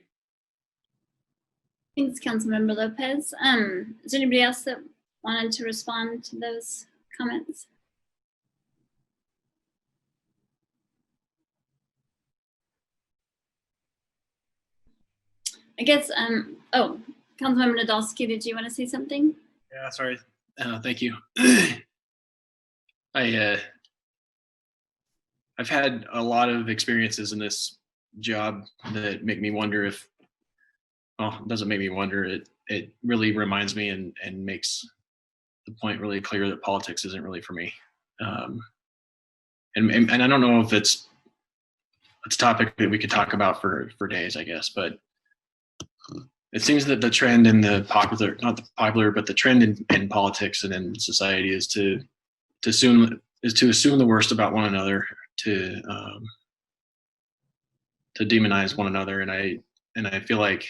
Speaker 1: Thanks, Councilmember Lopez. Is there anybody else that wanted to respond to those comments? I guess, oh, Councilmember Nadolski, did you want to say something?
Speaker 2: Yeah, sorry. Thank you. I've had a lot of experiences in this job that make me wonder if, well, it doesn't make me wonder. It really reminds me and makes the point really clear that politics isn't really for me. And I don't know if it's a topic that we could talk about for days, I guess, but it seems that the trend in the popular, not the popular, but the trend in politics and in society is to assume the worst about one another, to demonize one another, and I feel like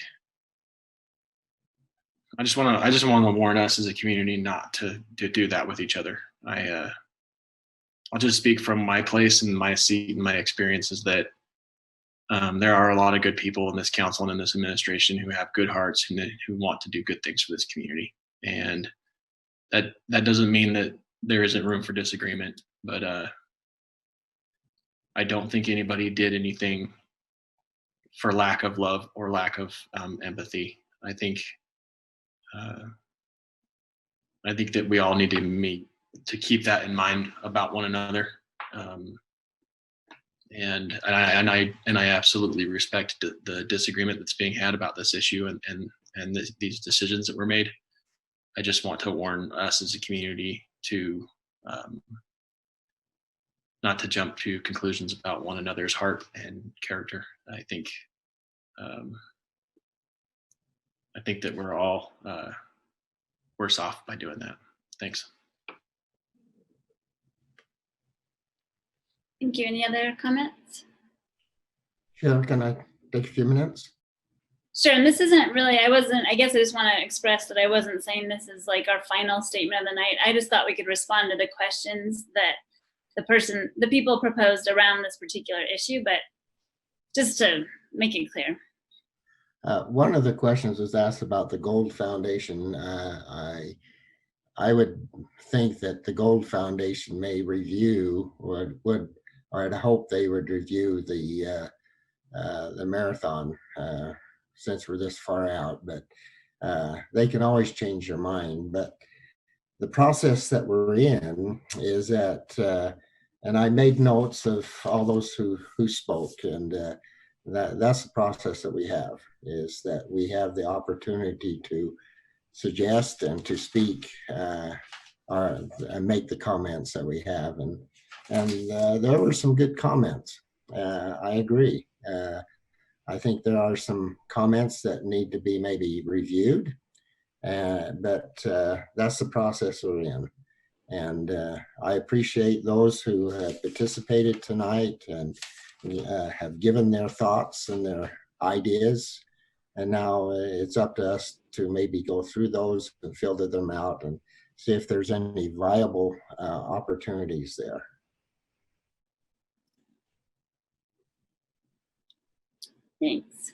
Speaker 2: I just want to warn us as a community not to do that with each other. I'll just speak from my place and my seat and my experiences that there are a lot of good people in this council and in this administration who have good hearts and who want to do good things for this community. And that doesn't mean that there isn't room for disagreement, but I don't think anybody did anything for lack of love or lack of empathy. I think that we all need to keep that in mind about one another. And I absolutely respect the disagreement that's being had about this issue and these decisions that were made. I just want to warn us as a community to not to jump to conclusions about one another's heart and character. I think that we're all worse off by doing that. Thanks.
Speaker 1: Thank you. Any other comments?
Speaker 8: Sure, can I take a few minutes?
Speaker 1: Sure, and this isn't really, I guess I just want to express that I wasn't saying this is like our final statement of the night. I just thought we could respond to the questions that the people proposed around this particular issue, but just to make it clear.
Speaker 8: One of the questions was asked about the Gold Foundation. I would think that the Gold Foundation may review, or I'd hope they would review the marathon since we're this far out, but they can always change their mind. But the process that we're in is that, and I made notes of all those who spoke, and that's the process that we have, is that we have the opportunity to suggest and to speak and make the comments that we have. And there were some good comments. I agree. I think there are some comments that need to be maybe reviewed, but that's the process we're in. And I appreciate those who have participated tonight and have given their thoughts and their ideas. And now it's up to us to maybe go through those and filter them out and see if there's any viable opportunities there.
Speaker 1: Thanks.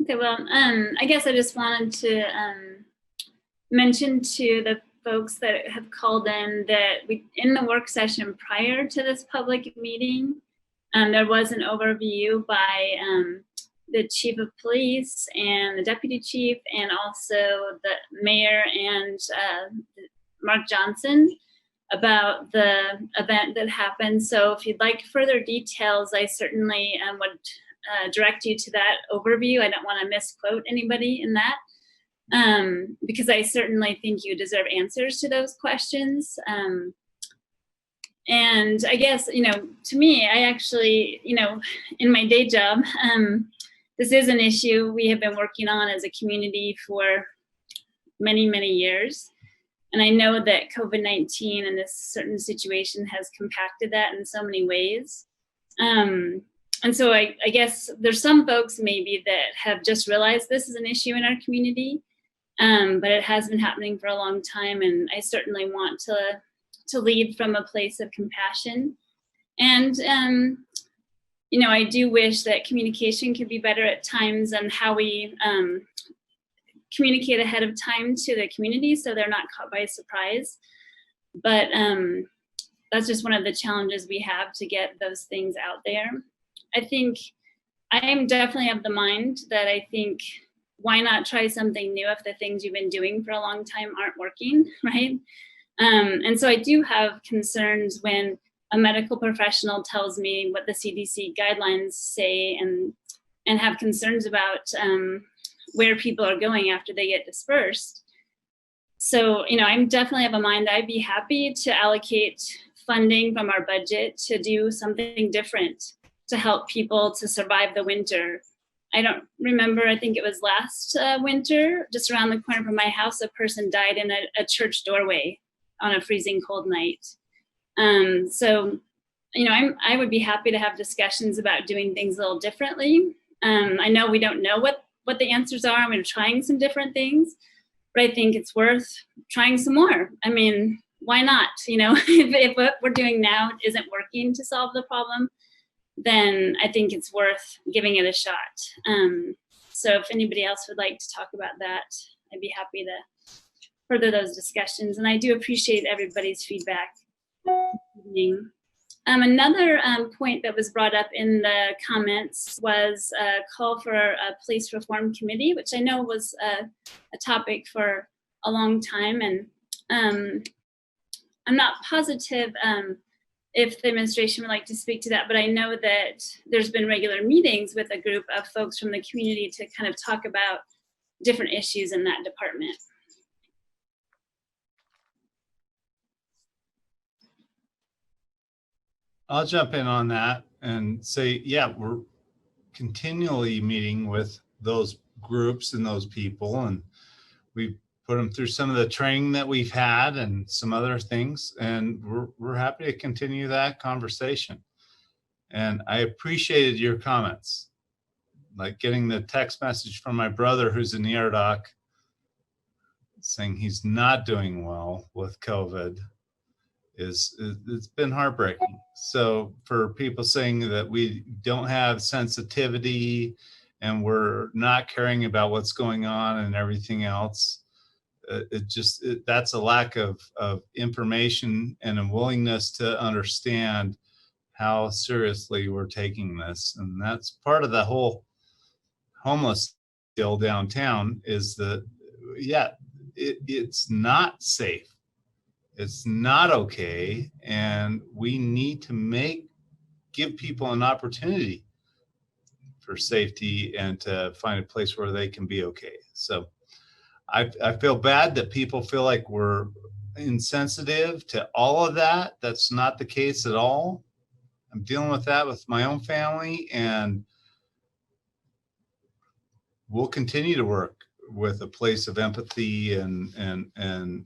Speaker 1: Okay, well, I guess I just wanted to mention to the folks that have called in that in the work session prior to this public meeting, there was an overview by the chief of police and the deputy chief, and also the mayor and Mark Johnson, about the event that happened. So if you'd like further details, I certainly would direct you to that overview. I don't want to misquote anybody in that, because I certainly think you deserve answers to those questions. And I guess, to me, I actually, in my day job, this is an issue we have been working on as a community for many, many years. And I know that COVID-19 and this certain situation has compacted that in so many ways. And so I guess there's some folks maybe that have just realized this is an issue in our community, but it has been happening for a long time. And I certainly want to lead from a place of compassion. And, I do wish that communication could be better at times on how we communicate ahead of time to the community so they're not caught by surprise. But that's just one of the challenges we have to get those things out there. I think I am definitely of the mind that I think, why not try something new if the things you've been doing for a long time aren't working, right? And so I do have concerns when a medical professional tells me what the CDC guidelines say, and have concerns about where people are going after they get dispersed. So, I'm definitely of a mind, I'd be happy to allocate funding from our budget to do something different to help people to survive the winter. I don't remember, I think it was last winter, just around the corner from my house, a person died in a church doorway on a freezing cold night. So, I would be happy to have discussions about doing things a little differently. I know we don't know what the answers are, and we're trying some different things, but I think it's worth trying some more. I mean, why not? If what we're doing now isn't working to solve the problem, then I think it's worth giving it a shot. So if anybody else would like to talk about that, I'd be happy to further those discussions. And I do appreciate everybody's feedback. Another point that was brought up in the comments was a call for a police reform committee, which I know was a topic for a long time. And I'm not positive if the administration would like to speak to that, but I know that there's been regular meetings with a group of folks from the community to kind of talk about different issues in that department.
Speaker 3: I'll jump in on that and say, yeah, we're continually meeting with those groups and those people, and we've put them through some of the training that we've had and some other things, and we're happy to continue that conversation. And I appreciated your comments, like getting the text message from my brother who's an ER doc saying he's not doing well with COVID it's been heartbreaking. So for people saying that we don't have sensitivity and we're not caring about what's going on and everything else, that's a lack of information and a willingness to understand how seriously we're taking this. And that's part of the whole homeless deal downtown is that, yeah, it's not safe. It's not okay. And we need to give people an opportunity for safety and to find a place where they can be okay. So I feel bad that people feel like we're insensitive to all of that. That's not the case at all. I'm dealing with that with my own family, and we'll continue to work with a place of empathy and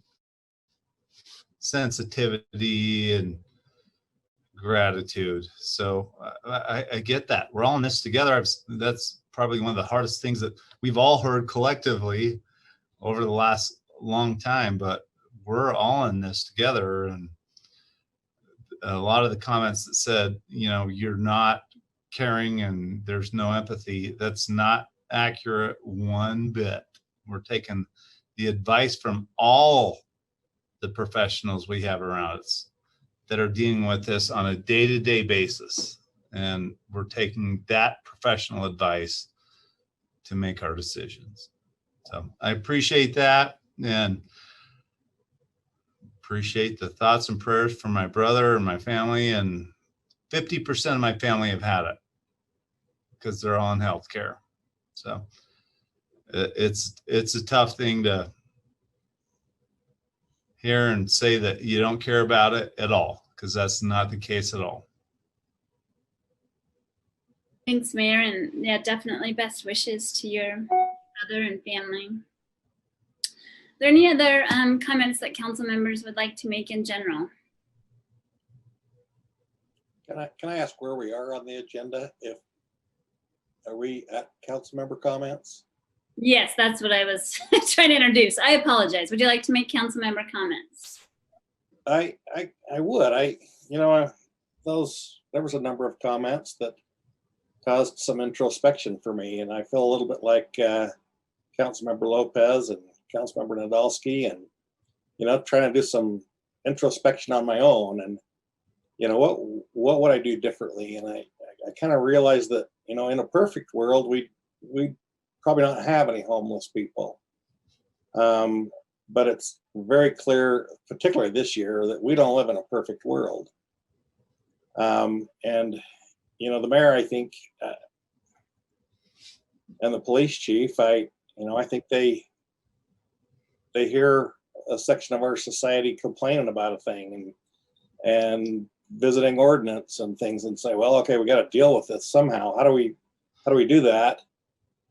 Speaker 3: sensitivity and gratitude. So I get that. We're all in this together. That's probably one of the hardest things that we've all heard collectively over the last long time, but we're all in this together. And a lot of the comments that said, you're not caring and there's no empathy, that's not accurate one bit. We're taking the advice from all the professionals we have around us that are dealing with this on a day-to-day basis. And we're taking that professional advice to make our decisions. So I appreciate that, and appreciate the thoughts and prayers from my brother and my family. And 50% of my family have had it because they're all in healthcare. So it's a tough thing to hear and say that you don't care about it at all, because that's not the case at all.
Speaker 1: Thanks, Mayor, and yeah, definitely best wishes to your brother and family. Are there any other comments that council members would like to make in general?
Speaker 12: Can I ask where we are on the agenda? Are we at council member comments?
Speaker 1: Yes, that's what I was trying to introduce. I apologize. Would you like to make council member comments?
Speaker 12: I would. There was a number of comments that caused some introspection for me, and I feel a little bit like Councilmember Lopez and Councilmember Nadolski, and trying to do some introspection on my own, and what would I do differently? And I kind of realized that in a perfect world we probably not have any homeless people, but it's very clear, particularly this year, that we don't live in a perfect world. And the mayor, I think, and the police chief, I think they hear a section of our society complaining about a thing and visiting ordinance and things, and say, well, okay, we got to deal with this somehow. How do we do that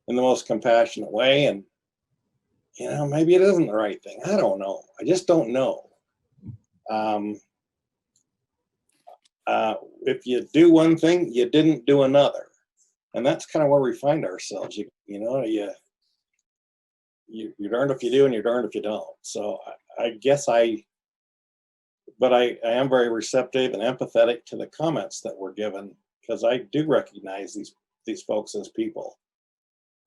Speaker 12: in the most compassionate way? And maybe it isn't the right thing. I don't know. I just don't know. If you do one thing, you didn't do another, and that's kind of where we find ourselves. You're darned if you do and you're darned if you don't. So I guess but I am very receptive and empathetic to the comments that were given, because I do recognize these folks as people,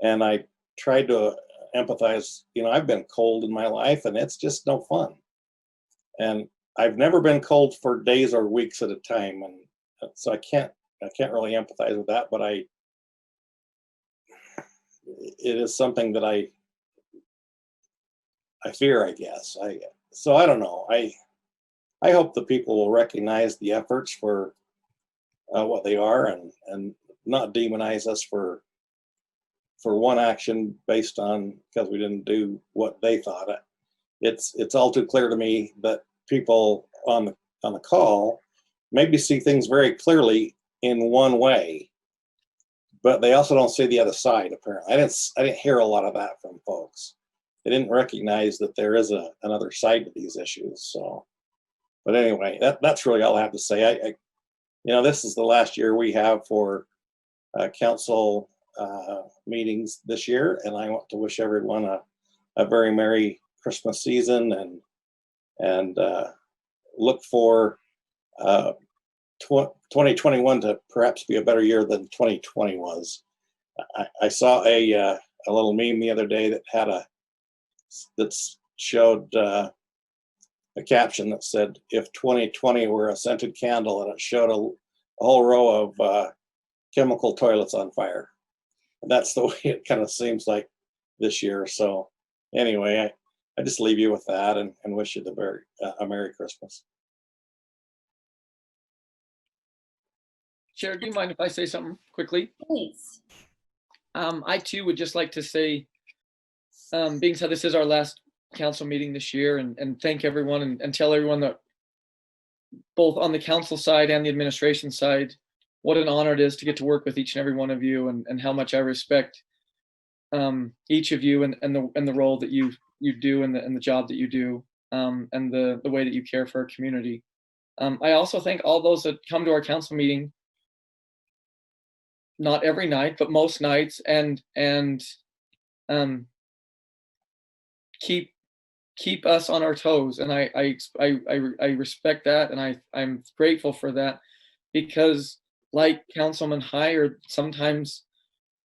Speaker 12: and I tried to empathize. I've been cold in my life, and it's just no fun, and I've never been cold for days or weeks at a time, and so I can't really empathize with that. But it is something that I fear, I guess. So I don't know. I hope the people will recognize the efforts for what they are, and not demonize us for one action based on because we didn't do what they thought. It's all too clear to me that people on the call maybe see things very clearly in one way, but they also don't see the other side. Apparently, I didn't hear a lot of that from folks. They didn't recognize that there is another side to these issues. So, but anyway, that's really all I have to say. this is the last year we have for council meetings this year, and I want to wish everyone a very Merry Christmas season, and look for 2021 to perhaps be a better year than 2020 was. I saw a little meme the other day that showed a caption that said, "If 2020 were a scented candle," and it showed a whole row of chemical toilets on fire. And that's the way it kind of seems like this year. So anyway, I just leave you with that and wish you a Merry Christmas.
Speaker 18: Chair, do you mind if I say something quickly?
Speaker 1: Please.
Speaker 18: I too would just like to say, being said this is our last council meeting this year, and thank everyone and tell everyone that both on the council side and the administration side, what an honor it is to get to work with each and every one of you, and how much I respect each of you and the role that you do and the job that you do, and the way that you care for our community. I also thank all those that come to our council meeting, not every night, but most nights, and keep us on our toes. And I respect that, and I'm grateful for that, because like Councilman Hyde, sometimes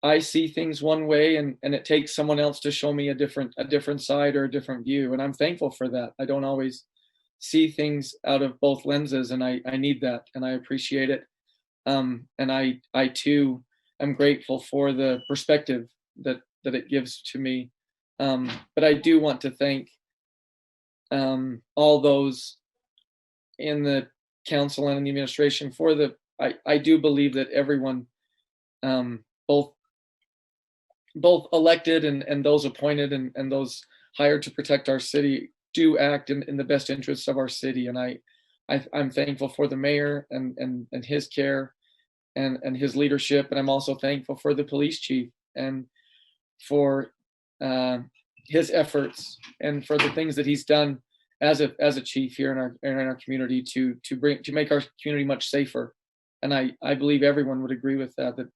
Speaker 18: I see things one way, and it takes someone else to show me a different side or a different view. And I'm thankful for that. I don't always see things out of both lenses, and I need that, and I appreciate it. And I too am grateful for the perspective that it gives to me. But I do want to thank all those in the council and in the administration for I do believe that everyone, both elected and those appointed and those hired to protect our city, do act in the best interests of our city. And I'm thankful for the mayor and his care and his leadership. And I'm also thankful for the police chief and for his efforts and for the things that he's done as a chief here in our community to make our community much safer. And I believe everyone would agree with that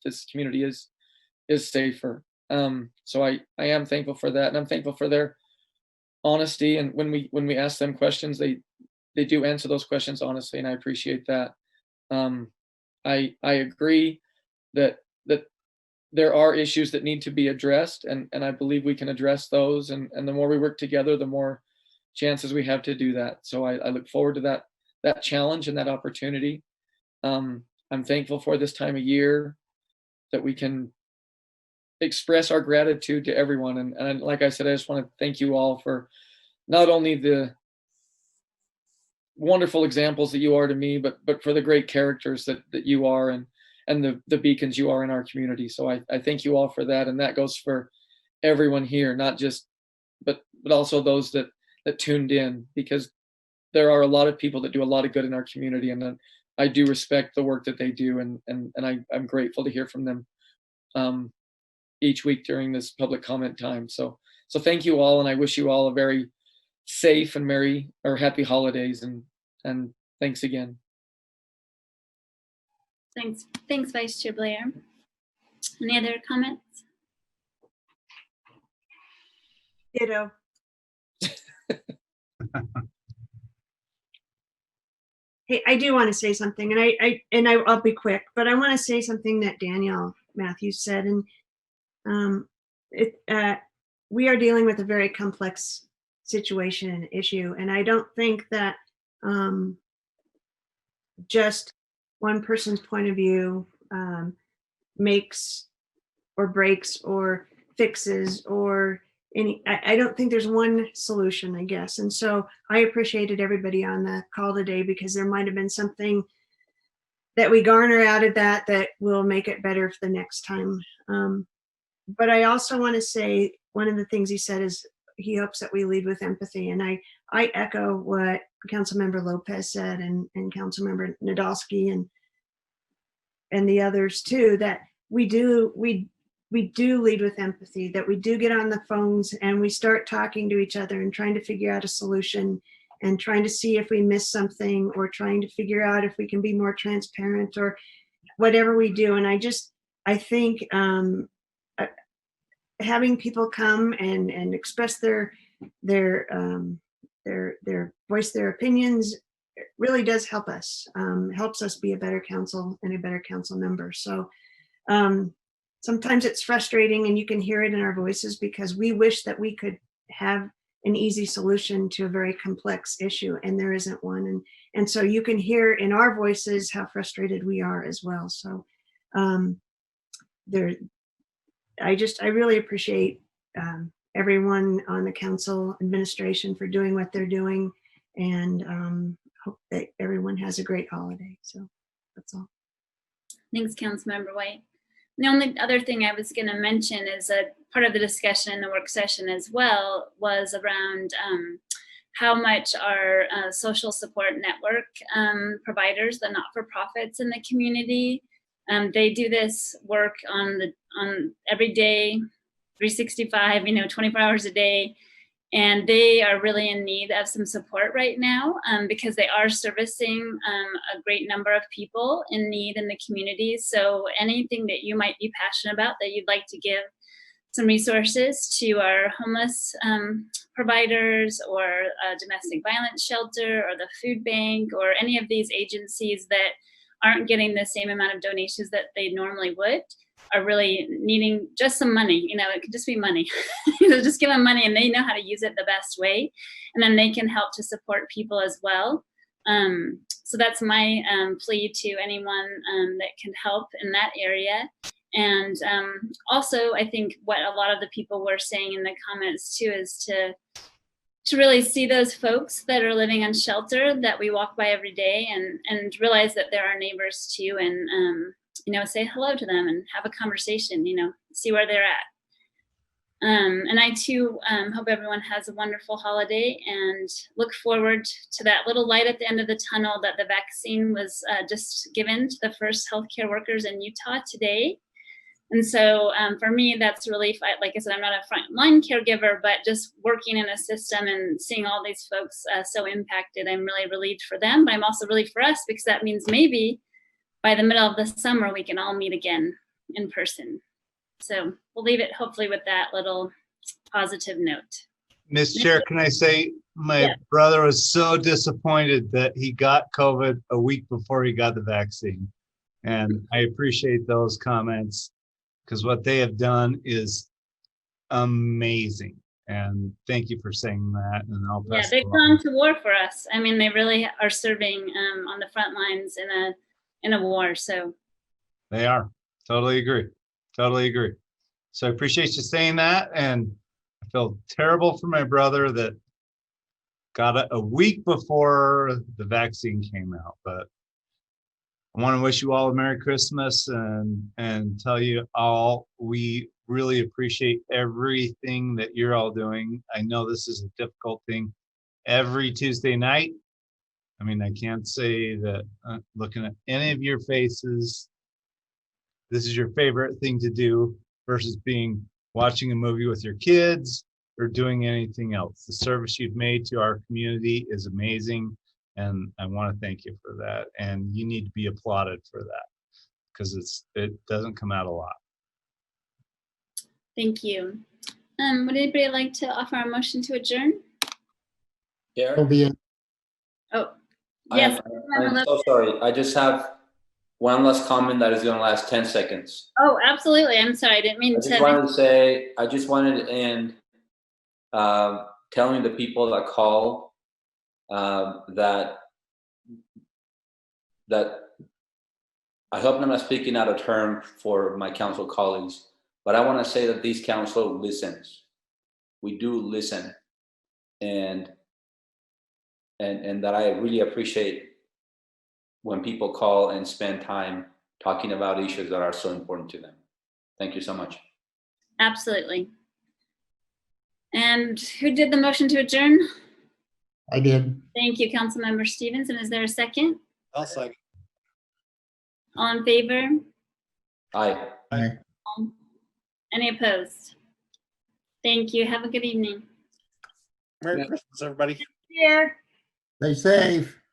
Speaker 18: this community is safer. So I am thankful for that, and I'm thankful for their honesty. And when we ask them questions, they do answer those questions honestly, and I appreciate that. I agree that there are issues that need to be addressed, and I believe we can address those. And the more we work together, the more chances we have to do that. So I look forward to that challenge and that opportunity. I'm thankful for this time of year that we can express our gratitude to everyone. And like I said, I just want to thank you all for not only the wonderful examples that you are to me, but for the great characters that you are and the beacons you are in our community. So I thank you all for that. And that goes for everyone here, not just, but also those that tuned in, because there are a lot of people that do a lot of good in our community. And I do respect the work that they do. And I'm grateful to hear from them each week during this public comment time. So thank you all. And I wish you all a very safe and merry or happy holidays. And thanks again.
Speaker 1: Thanks, Vice Chair Blair. Any other comments?
Speaker 19: Ditto. Hey, I do want to say something, and I'll be quick, but I want to say something that Danielle Matthews said, and we are dealing with a very complex situation and issue, and I don't think that just one person's point of view makes or breaks or fixes or I don't think there's one solution, I guess. And so I appreciated everybody on the call today, because there might have been something that we garner out of that will make it better for the next time. But I also want to say one of the things he said is he hopes that we lead with empathy. And I echo what Councilmember Lopez said and Councilmember Nadolski and the others too, that we do lead with empathy, that we do get on the phones and we start talking to each other and trying to figure out a solution. and trying to see if we missed something, or trying to figure out if we can be more transparent, or whatever we do. And I think having people come and express their voice, their opinions, really does help us, helps us be a better council and a better council member. So sometimes it's frustrating, and you can hear it in our voices, because we wish that we could have an easy solution to a very complex issue, and there isn't one. And so you can hear in our voices how frustrated we are as well. So I really appreciate everyone on the council administration for doing what they're doing, and hope that everyone has a great holiday. So that's all.
Speaker 1: Thanks, Councilmember White. The only other thing I was going to mention is that part of the discussion in the work session as well was around how much our social support network providers, the not-for-profits in the community, they do this work on every day, 365, 24 hours a day. And they are really in need of some support right now, because they are servicing a great number of people in need in the community. So anything that you might be passionate about, that you'd like to give some resources to our homeless providers, or a domestic violence shelter, or the food bank, or any of these agencies that aren't getting the same amount of donations that they normally would, are really needing just some money. It could just be money. Just give them money, and they know how to use it the best way, and then they can help to support people as well. So that's my plea to anyone that can help in that area. And also, I think what a lot of the people were saying in the comments too is to really see those folks that are living on shelter that we walk by every day, and realize that they're our neighbors too, and say hello to them and have a conversation, see where they're at. And I too hope everyone has a wonderful holiday, and look forward to that little light at the end of the tunnel, that the vaccine was just given to the first healthcare workers in Utah today. And so for me, that's relief. Like I said, I'm not a frontline caregiver, but just working in a system and seeing all these folks so impacted, I'm really relieved for them, but I'm also relieved for us, because that means maybe by the middle of the summer, we can all meet again in person. So we'll leave it hopefully with that little positive note.
Speaker 3: Ms. Chair, can I say my brother was so disappointed that he got COVID a week before he got the vaccine. And I appreciate those comments, because what they have done is amazing. And thank you for saying that. And I'll pass
Speaker 1: they've
Speaker 3: it
Speaker 1: gone to war for us. I mean, they really are serving on the front lines in a war. So
Speaker 3: they are. Totally agree. Totally agree. So I appreciate you saying that. And I feel terrible for my brother that got it a week before the vaccine came out. But I want to wish you all a Merry Christmas, and tell you all we really appreciate everything that you're all doing. I know this is a difficult thing every Tuesday night. I mean, I can't say that looking at any of your faces, this is your favorite thing to do versus watching a movie with your kids or doing anything else. The service you've made to our community is amazing, and I want to thank you for that. And you need to be applauded for that, because it doesn't come out a lot.
Speaker 1: Thank you. Would anybody like to offer a motion to adjourn?
Speaker 7: Yeah.
Speaker 1: Oh, yes.
Speaker 7: I'm so sorry. I just have one last comment that is going to last 10 seconds.
Speaker 1: Oh, absolutely. I'm sorry. I didn't mean to.
Speaker 7: I just wanted to end telling the people that call that I hope I'm not speaking out of turn for my council colleagues, but I want to say that this council listens. We do listen, and that I really appreciate when people call and spend time talking about issues that are so important to them. Thank you so much.
Speaker 1: Absolutely. And who did the motion to adjourn?
Speaker 8: I did.
Speaker 1: Thank you, Councilmember Stevens. And is there a second?
Speaker 12: I'll second.
Speaker 1: All in favor?
Speaker 7: Aye.
Speaker 8: Aye.
Speaker 1: Any opposed? Thank you. Have a good evening.
Speaker 12: Merry Christmas, everybody.
Speaker 19: Here.
Speaker 8: Stay safe.